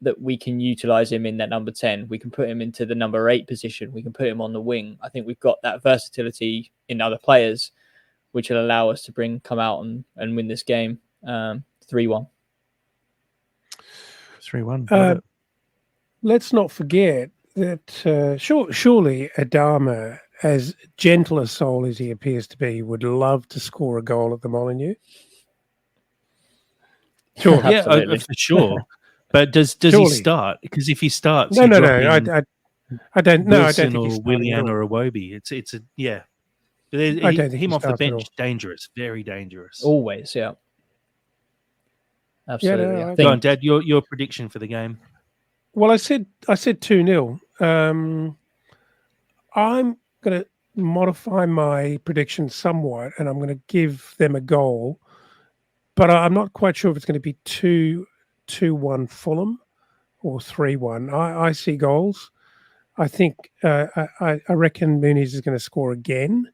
that we can utilize him in that number 10. We can put him into the number 8 position. We can put him on the wing. I think we've got that versatility in other players, which will allow us to come out and win this game 3-1. 3-1. Let's not forget that surely Adama, as gentle a soul as he appears to be, would love to score a goal at the Molineux. Sure, yeah, for sure. But does he start? Because if he starts, no. I don't. No, I don't think or Willian or Iwobi. It's a yeah. I don't think him off the bench, dangerous, very dangerous. Always, yeah. Absolutely. Yeah, no, Go on, Dad. Your prediction for the game? Well, I said 2-0. I'm going to modify my prediction somewhat, and I'm going to give them a goal, but I'm not quite sure if it's going to be 2-1 Fulham or 3-1. I see goals. I think I reckon Muniz is going to score again.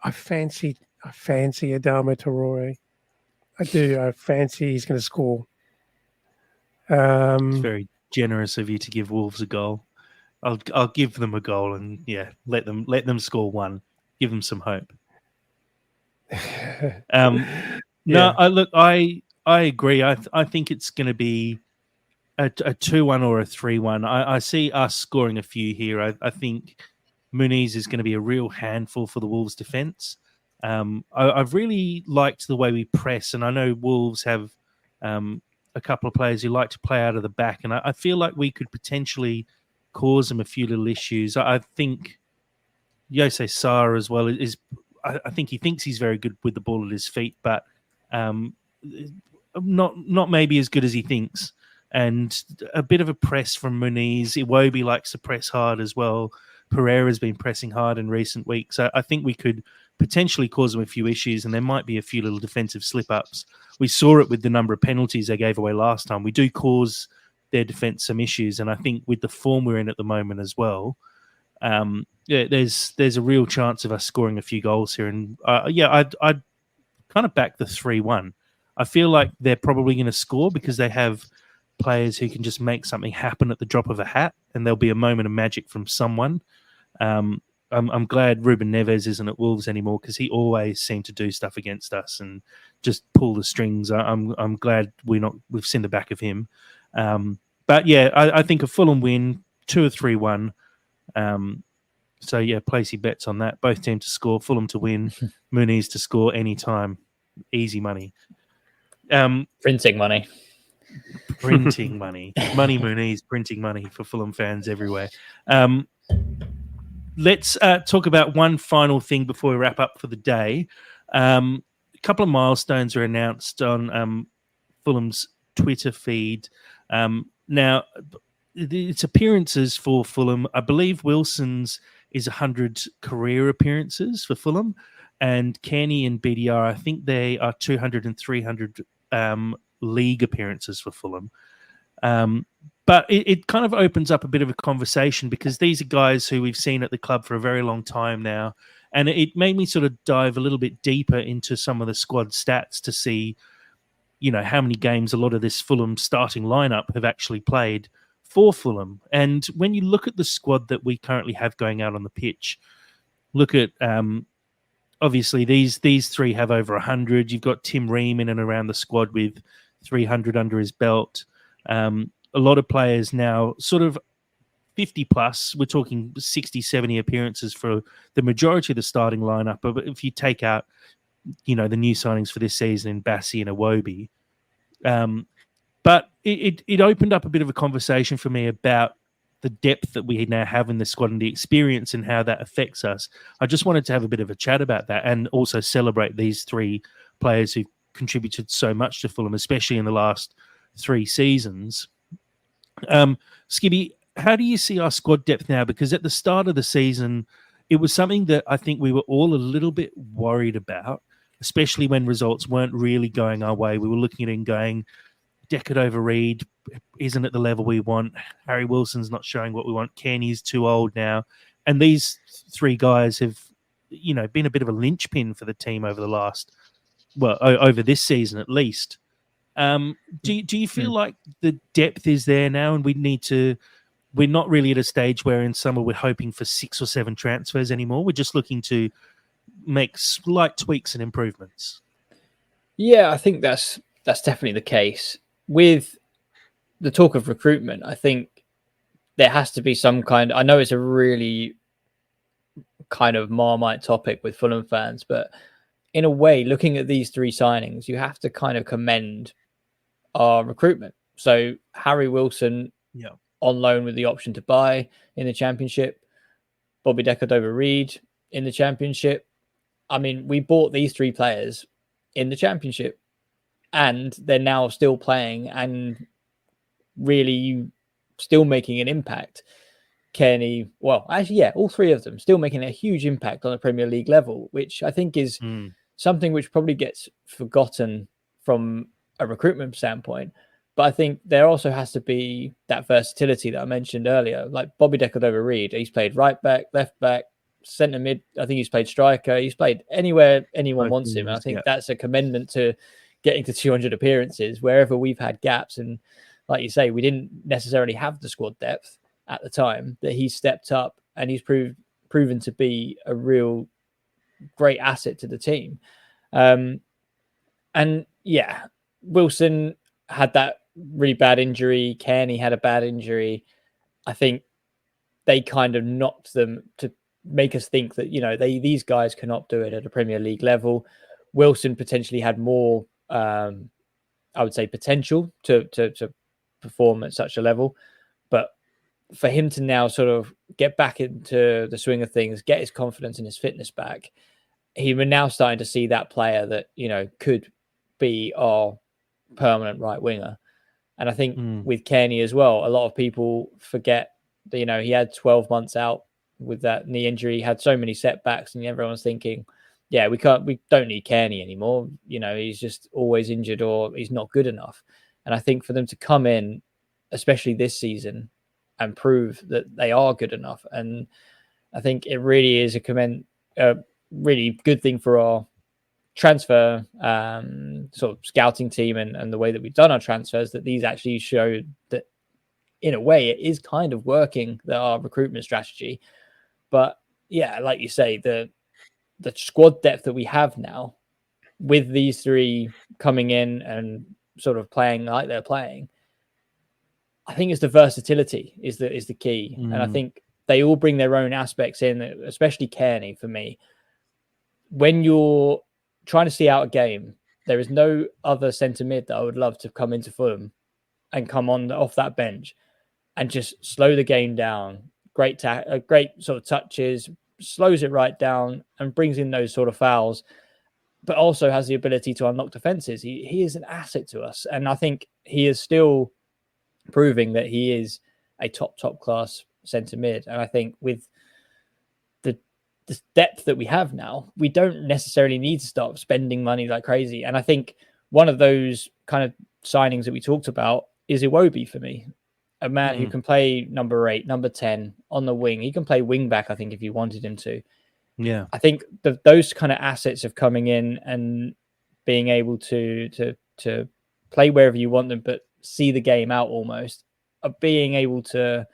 I fancy Adama Traore. I do. I fancy he's going to score. It's very generous of you to give Wolves a goal. I'll give them a goal and let them score one. Give them some hope. No, I agree. I think it's going to be a 2-1 or a 3-1. I see us scoring a few here. I think Molineux is going to be a real handful for the Wolves defence. I've really liked the way we press, and I know Wolves have a couple of players who like to play out of the back, and I feel like we could potentially cause them a few little issues. I think Jose Sarr as well is. I think he thinks he's very good with the ball at his feet, but not maybe as good as he thinks. And a bit of a press from Molineux. Iwobi likes to press hard as well. Pereira's been pressing hard in recent weeks. I think we could potentially cause them a few issues, and there might be a few little defensive slip-ups. We saw it with the number of penalties they gave away last time. We do cause their defence some issues, and I think with the form we're in at the moment as well, there's a real chance of us scoring a few goals here. And I'd kind of back the 3-1. I feel like they're probably going to score because they have players who can just make something happen at the drop of a hat, and there'll be a moment of magic from someone. I'm glad Ruben Neves isn't at Wolves anymore because he always seemed to do stuff against us and just pull the strings. I'm glad we've seen the back of him. But yeah, I think a Fulham win, 2 or 3-1. So yeah, place your bets on that. Both teams to score, Fulham to win, Molineux to score anytime. Easy money. Printing money. Printing money. Money Molineux, printing money for Fulham fans everywhere. Let's talk about one final thing before we wrap up for the day. A couple of milestones are announced on Fulham's Twitter feed. Now, it's appearances for Fulham. I believe Wilson's is 100 career appearances for Fulham, and Kearney and BDR, I think they are 200 and 300 league appearances for Fulham. But it kind of opens up a bit of a conversation because these are guys who we've seen at the club for a very long time now. And it made me sort of dive a little bit deeper into some of the squad stats to see, how many games a lot of this Fulham starting lineup have actually played for Fulham. And when you look at the squad that we currently have going out on the pitch, look at, obviously, these three have over 100. You've got Tim Ream in and around the squad with 300 under his belt. A lot of players now sort of 50 plus. We're talking 60, 70 appearances for the majority of the starting lineup. But if you take out, the new signings for this season in Bassi and Iwobi. But it opened up a bit of a conversation for me about the depth that we now have in the squad and the experience and how that affects us. I just wanted to have a bit of a chat about that and also celebrate these three players who contributed so much to Fulham, especially in the last 3 seasons. Skibby, how do you see our squad depth now? Because at the start of the season, it was something that I think we were all a little bit worried about, especially when results weren't really going our way. We were looking at it and going, Deckard over Reed isn't at the level we want. Harry Wilson's not showing what we want. Kearney's too old now. And these 3 guys have, been a bit of a linchpin for the team over the last, over this season at least. Do you feel like the depth is there now and we're not really at a stage where in summer we're hoping for 6 or 7 transfers anymore? We're just looking to make slight tweaks and improvements. Yeah, I think that's definitely the case. With the talk of recruitment, I think there has to be some kind. I know it's a really kind of Marmite topic with Fulham fans, but in a way, looking at these 3 signings, you have to kind of commend our recruitment. So Harry Wilson, on loan with the option to buy in the Championship. Bobby Deckard over Reed in the Championship. I mean, we bought these 3 players in the Championship, and they're now still playing and really still making an impact. Kearney, all 3 of them still making a huge impact on the Premier League level, which I think is something which probably gets forgotten from a recruitment standpoint. But I think there also has to be that versatility that I mentioned earlier. Like Bobby Deckard over Reed, he's played right back, left back, centre mid. I think he's played striker. He's played anywhere anyone wants him. And I think that's a commendament to getting to 200 appearances wherever we've had gaps. And like you say, we didn't necessarily have the squad depth at the time, that he's stepped up and he's proven to be a real great asset to the team. And yeah, Wilson had that really bad injury. Kearney had a bad injury. I think they kind of knocked them to make us think that, these guys cannot do it at a Premier League level. Wilson potentially had more, I would say, potential to perform at such a level. But for him to now sort of get back into the swing of things, get his confidence and his fitness back, we're now starting to see that player that, could be our permanent right winger. And I think with Kearney as well, a lot of people forget that, he had 12 months out with that knee injury, he had so many setbacks, and everyone's thinking, yeah, we don't need Kearney anymore. He's just always injured or he's not good enough. And I think for them to come in, especially this season, and prove that they are good enough. And I think it really is a really good thing for our transfer sort of scouting team and the way that we've done our transfers, that these actually show that in a way it is kind of working, our recruitment strategy. But yeah, like you say, the squad depth that we have now, with these three coming in and sort of playing like they're playing, I think it's the versatility is the key. And I think they all bring their own aspects in, especially Kearney for me. When you're trying to see out a game, there is no other centre mid that I would love to come into Fulham and come on off that bench and just slow the game down. Great sort of touches, slows it right down and brings in those sort of fouls, but also has the ability to unlock defences. He is an asset to us. And I think he is still proving that he is a top class centre mid. And I think with the depth that we have now, we don't necessarily need to start spending money like crazy. And I think one of those kind of signings that we talked about is Iwobi for me. A man who can play number 8, number 10 on the wing. He can play wing back, I think, if you wanted him to. Yeah. I think those kind of assets of coming in and being able to play wherever you want them, but see the game out almost, of being able to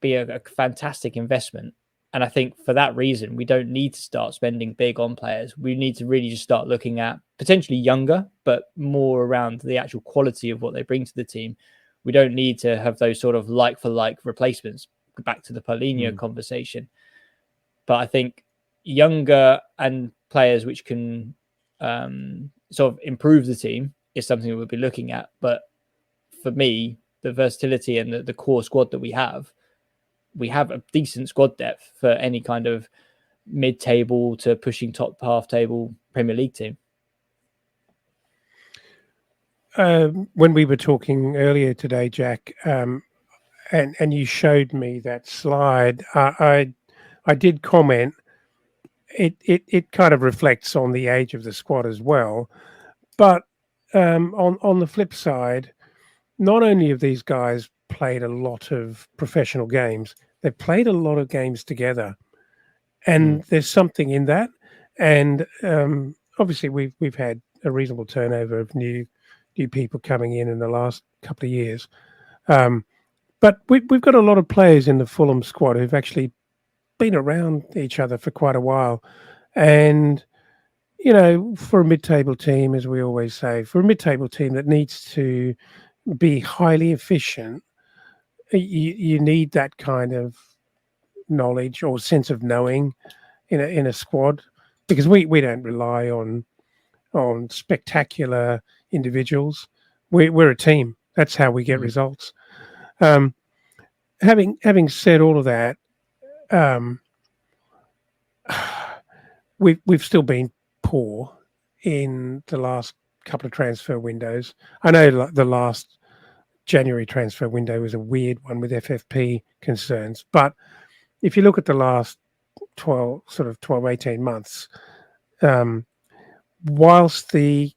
be a fantastic investment. And I think for that reason, we don't need to start spending big on players. We need to really just start looking at potentially younger, but more around the actual quality of what they bring to the team. We don't need to have those sort of like-for-like replacements, back to the Molineux conversation. But I think younger and players which can sort of improve the team is something that we'll be looking at. But for me, the versatility and the core squad that we have a decent squad depth for any kind of mid-table to pushing top half-table Premier League team. When we were talking earlier today, Jack, and you showed me that slide, I did comment. It kind of reflects on the age of the squad as well. But on the flip side, not only have these guys played a lot of professional games, they've played a lot of games together, and there's something in that. And obviously, we've had a reasonable turnover of new people coming in the last couple of years. But we've got a lot of players in the Fulham squad who've actually been around each other for quite a while. And, for a mid-table team, as we always say, for a mid-table team that needs to be highly efficient, you need that kind of knowledge or sense of knowing in a squad, because we don't rely on spectacular individuals. We're a team. That's how we get results. Having said all of that, we've still been poor in the last couple of transfer windows. I know the last January transfer window was a weird one with FFP concerns, but if you look at the last 12, 18 months, whilst the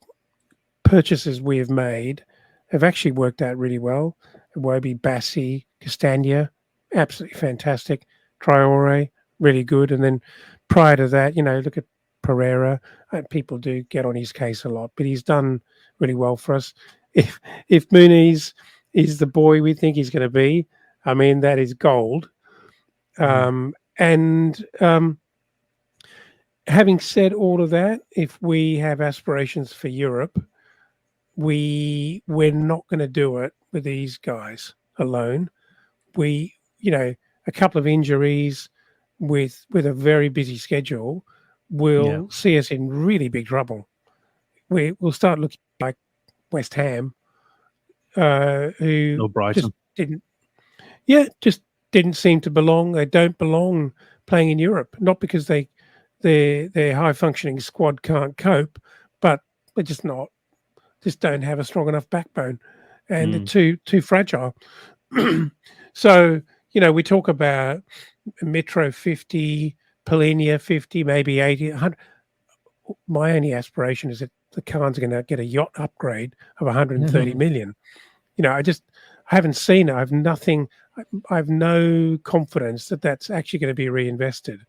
purchases we have made have actually worked out really well, Iwobi, Bassi, Castagna, absolutely fantastic. Traore, really good. And then prior to that, look at Pereira. People do get on his case a lot, but he's done really well for us. If Muniz is the boy we think he's going to be, I mean, that is gold. Having said all of that, if we have aspirations for Europe, we're not going to do it with these guys alone. A couple of injuries with a very busy schedule will see us in really big trouble. We'll start looking like West Ham, who or Brighton. just didn't seem to belong. They don't belong playing in Europe, not because their high functioning squad can't cope, but they're just don't have a strong enough backbone, and they're too fragile. So, we talk about Metro 50, Polinia 50, maybe 80, 100. My only aspiration is that the Khans are going to get a yacht upgrade of 130 million. I haven't seen it. I have no confidence that that's actually going to be reinvested.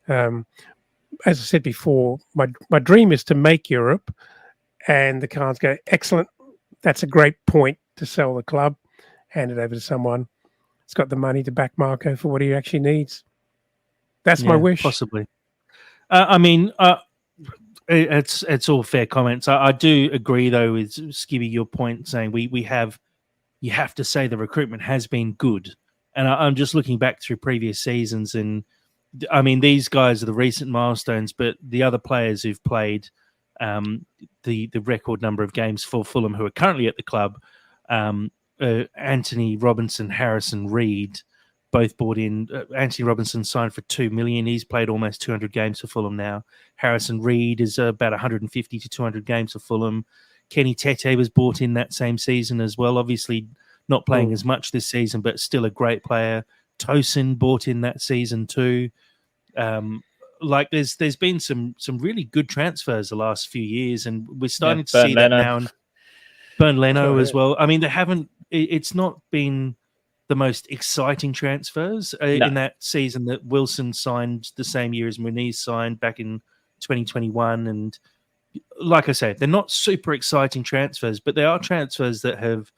As I said before, my dream is to make Europe, and the Khans go, excellent. That's a great point to sell the club, hand it over to someone. It's got the money to back Marco for what he actually needs. That's my wish. Possibly. It's all fair comments. I do agree, though, with Skibby, your point saying you have to say the recruitment has been good. And I'm just looking back through previous seasons, and I mean, these guys are the recent milestones, but the other players who've played the record number of games for Fulham who are currently at the club, Anthony Robinson, Harrison Reed, both bought in. Anthony Robinson signed for $2 million. He's played almost 200 games for Fulham now. Harrison Reed is about 150 to 200 games for Fulham. Kenny Tete was bought in that same season as well. Obviously not playing as much this season, but still a great player. Tosin bought in that season too. There's been some really good transfers the last few years, and we're starting to see that now. Bernd Leno as well. I mean, it's not been the most exciting transfers in that season that Wilson signed the same year as Muniz signed back in 2021. And like I said, they're not super exciting transfers, but they are transfers that have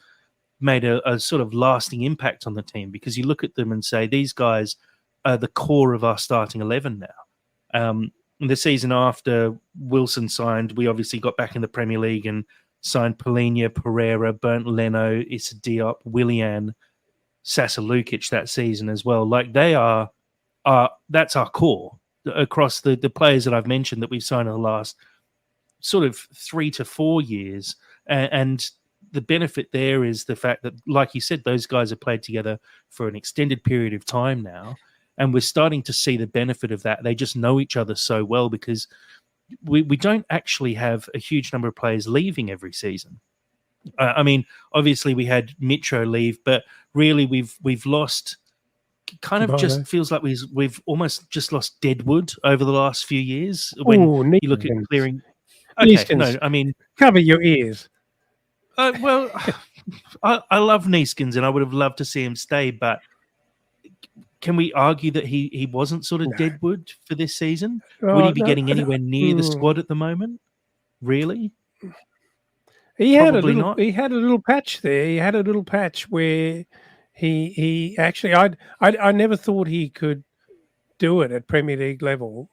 made a sort of lasting impact on the team, because you look at them and say, these guys are the core of our starting 11 now. The season after Wilson signed, we obviously got back in the Premier League and signed Polinia, Pereira, Bernd Leno, Issa Diop, Willian, Sasa Lukic that season as well. Like, they are that's our core across the players that I've mentioned that we've signed in the last sort of 3 to 4 years. And the benefit there is the fact that, like you said, those guys have played together for an extended period of time now. And we're starting to see the benefit of that. They just know each other so well, because we don't actually have a huge number of players leaving every season. I mean, obviously we had Mitro leave, but really we've lost. Kind of just feels like we've almost just lost Deadwood over the last few years. When you look at clearing, okay, no, I mean, cover your ears. Well, I love Neeskens, and I would have loved to see him stay, but can we argue that he wasn't sort of Deadwood for this season? Would he be getting anywhere near the squad at the moment? Really? He had a little patch there. He had a little patch where he actually I never thought he could do it at Premier League level.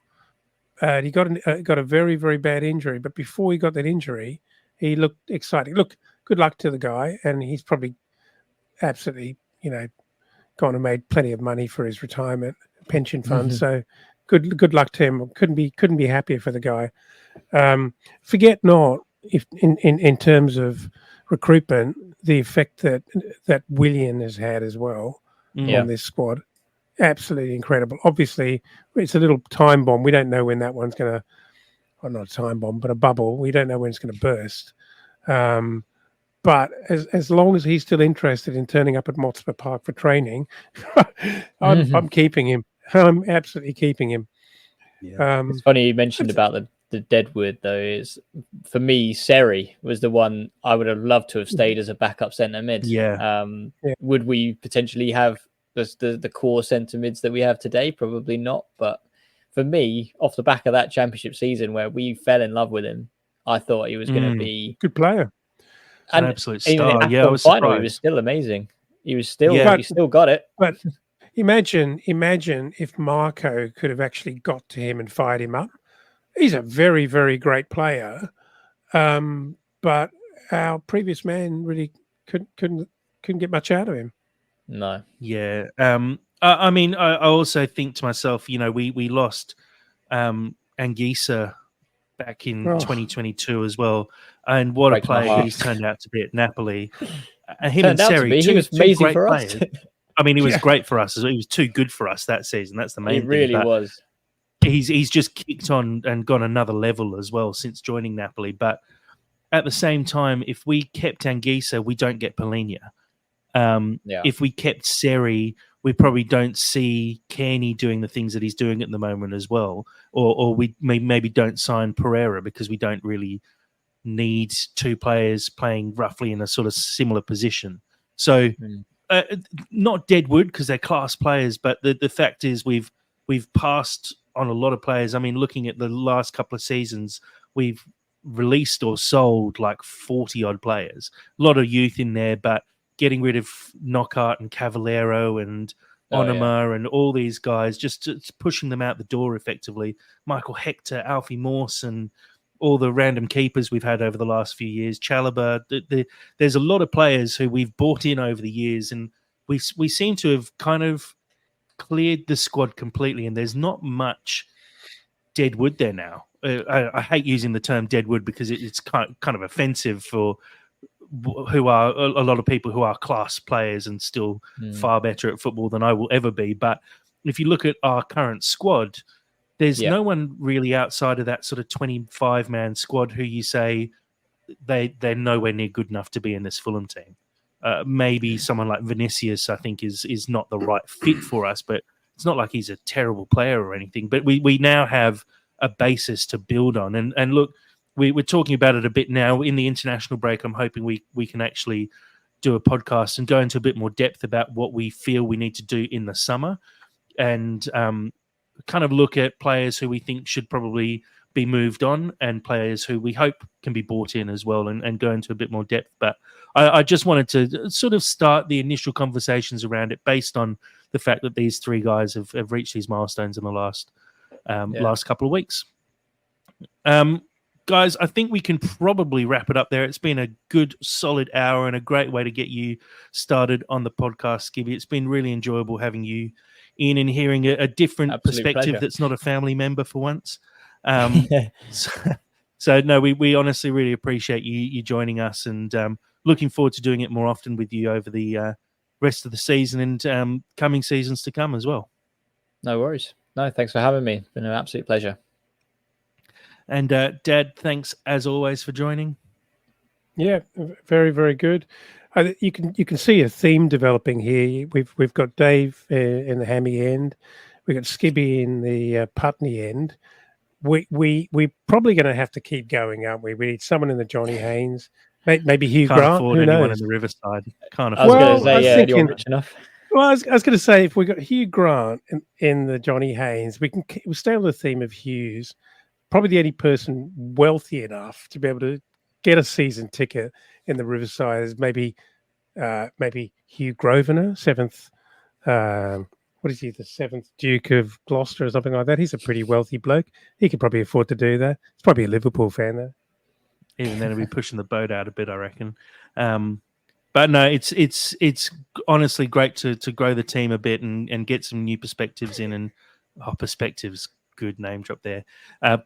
He got a very, very bad injury, but before he got that injury, he looked exciting. Look, good luck to the guy, and he's probably absolutely gone and made plenty of money for his retirement pension fund. So good luck to him. Couldn't be happier for the guy. Forget not, if in terms of recruitment, the effect that Willian has had as well on this squad. Absolutely incredible. Obviously, it's a little time bomb. We don't know when that one's going to, well, not a time bomb, but a bubble. We don't know when it's going to burst. But as long as he's still interested in turning up at Motspur Park for training, I'm keeping him. I'm absolutely keeping him. Yeah. It's funny you mentioned about the Deadwood, though. Is for me, Seri was the one I would have loved to have stayed as a backup centre mid. Would we potentially have the core centre mids that we have today? Probably not. But for me, off the back of that championship season where we fell in love with him, I thought he was going to be good player. And an absolute star. I was final, he was still amazing. He still got it. But imagine if Marco could have actually got to him and fired him up. He's a very, very great player. But our previous man really couldn't get much out of him. No. Yeah. I mean, I also think to myself, we lost Anguissa back in 2022 as well, and what Breaks a player my he's turned out to be at Napoli. Him Turned and out to Seri, be. He two was amazing great for us. players. I mean, he was great for us. He was too good for us that season. That's the main He really thing. But was. he's just kicked on and gone another level as well since joining Napoli. But at the same time, if we kept Anguissa, we don't get Polinia. If we kept Seri, we probably don't see Kearney doing the things that he's doing at the moment as well. Or we maybe don't sign Pereira because we don't really need two players playing roughly in a sort of similar position. So not deadwood because they're class players, but the fact is we've passed on a lot of players. I mean, looking at the last couple of seasons, we've released or sold like 40 odd players. A lot of youth in there, but getting rid of Knockaert and Cavallero and Onima and all these guys, just pushing them out the door effectively. Michael Hector, Alfie Morse, and all the random keepers we've had over the last few years. Chalobah. There's a lot of players who we've bought in over the years, and we seem to have kind of cleared the squad completely, and there's not much deadwood there now. I hate using the term deadwood because it's kind of offensive for who are a lot of people who are class players and still far better at football than I will ever be. But if you look at our current squad, there's no one really outside of that sort of 25-man squad who you say they're nowhere near good enough to be in this Fulham team. Maybe someone like Vinicius, I think, is not the right fit for us, but it's not like he's a terrible player or anything. But we now have a basis to build on. And look, we're talking about it a bit now. In the international break, I'm hoping we can actually do a podcast and go into a bit more depth about what we feel we need to do in the summer and kind of look at players who we think should probably be moved on and players who we hope can be brought in as well and go into a bit more depth. But I just wanted to sort of start the initial conversations around it based on the fact that these three guys have reached these milestones in the last couple of weeks. Guys, I think we can probably wrap it up there. It's been a good, solid hour and a great way to get you started on the podcast, Skibby. It's been really enjoyable having you in and hearing a different perspective pleasure. that's not a family member for once. So no, we honestly really appreciate you joining us and looking forward to doing it more often with you over the rest of the season and coming seasons to come as well. No worries. No, thanks for having me. It's been an absolute pleasure. And Dad, thanks as always for joining. Yeah, very, very good. You can see a theme developing here. We've got Dave in the hammy end. We've got Skibby in the Putney end. We're probably going to have to keep going, aren't we? We need someone in the Johnny Haynes, maybe Hugh Can't Grant. afford Who anyone knows? in the Riverside. Can't I was afford. going to say, thinking, you're rich enough. Well, I was going to say if we got Hugh Grant in the Johnny Haynes, we'll stay on the theme of Hughes. Probably the only person wealthy enough to be able to get a season ticket in the Riverside is maybe Hugh Grosvenor, seventh. What is he? The seventh Duke of Gloucester or something like that. He's a pretty wealthy bloke. He could probably afford to do that. He's probably a Liverpool fan though. Even then, he'll be pushing the boat out a bit, I reckon. But no, it's honestly great to grow the team a bit and get some new perspectives in. And perspectives, good name drop there.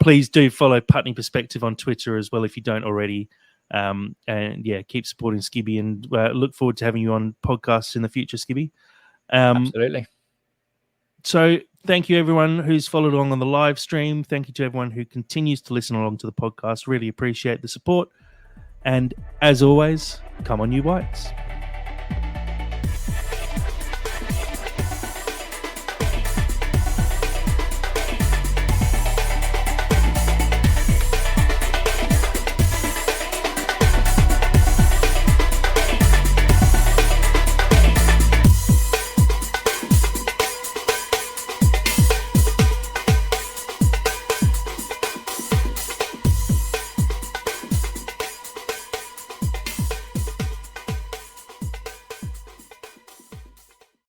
Please do follow Putney Perspective on Twitter as well if you don't already. And yeah, keep supporting Skibby and look forward to having you on podcasts in the future, Skibby. Absolutely. So thank you, everyone who's followed along on the live stream. Thank you to everyone who continues to listen along to the podcast. Really appreciate the support. And as always, come on, you Whites.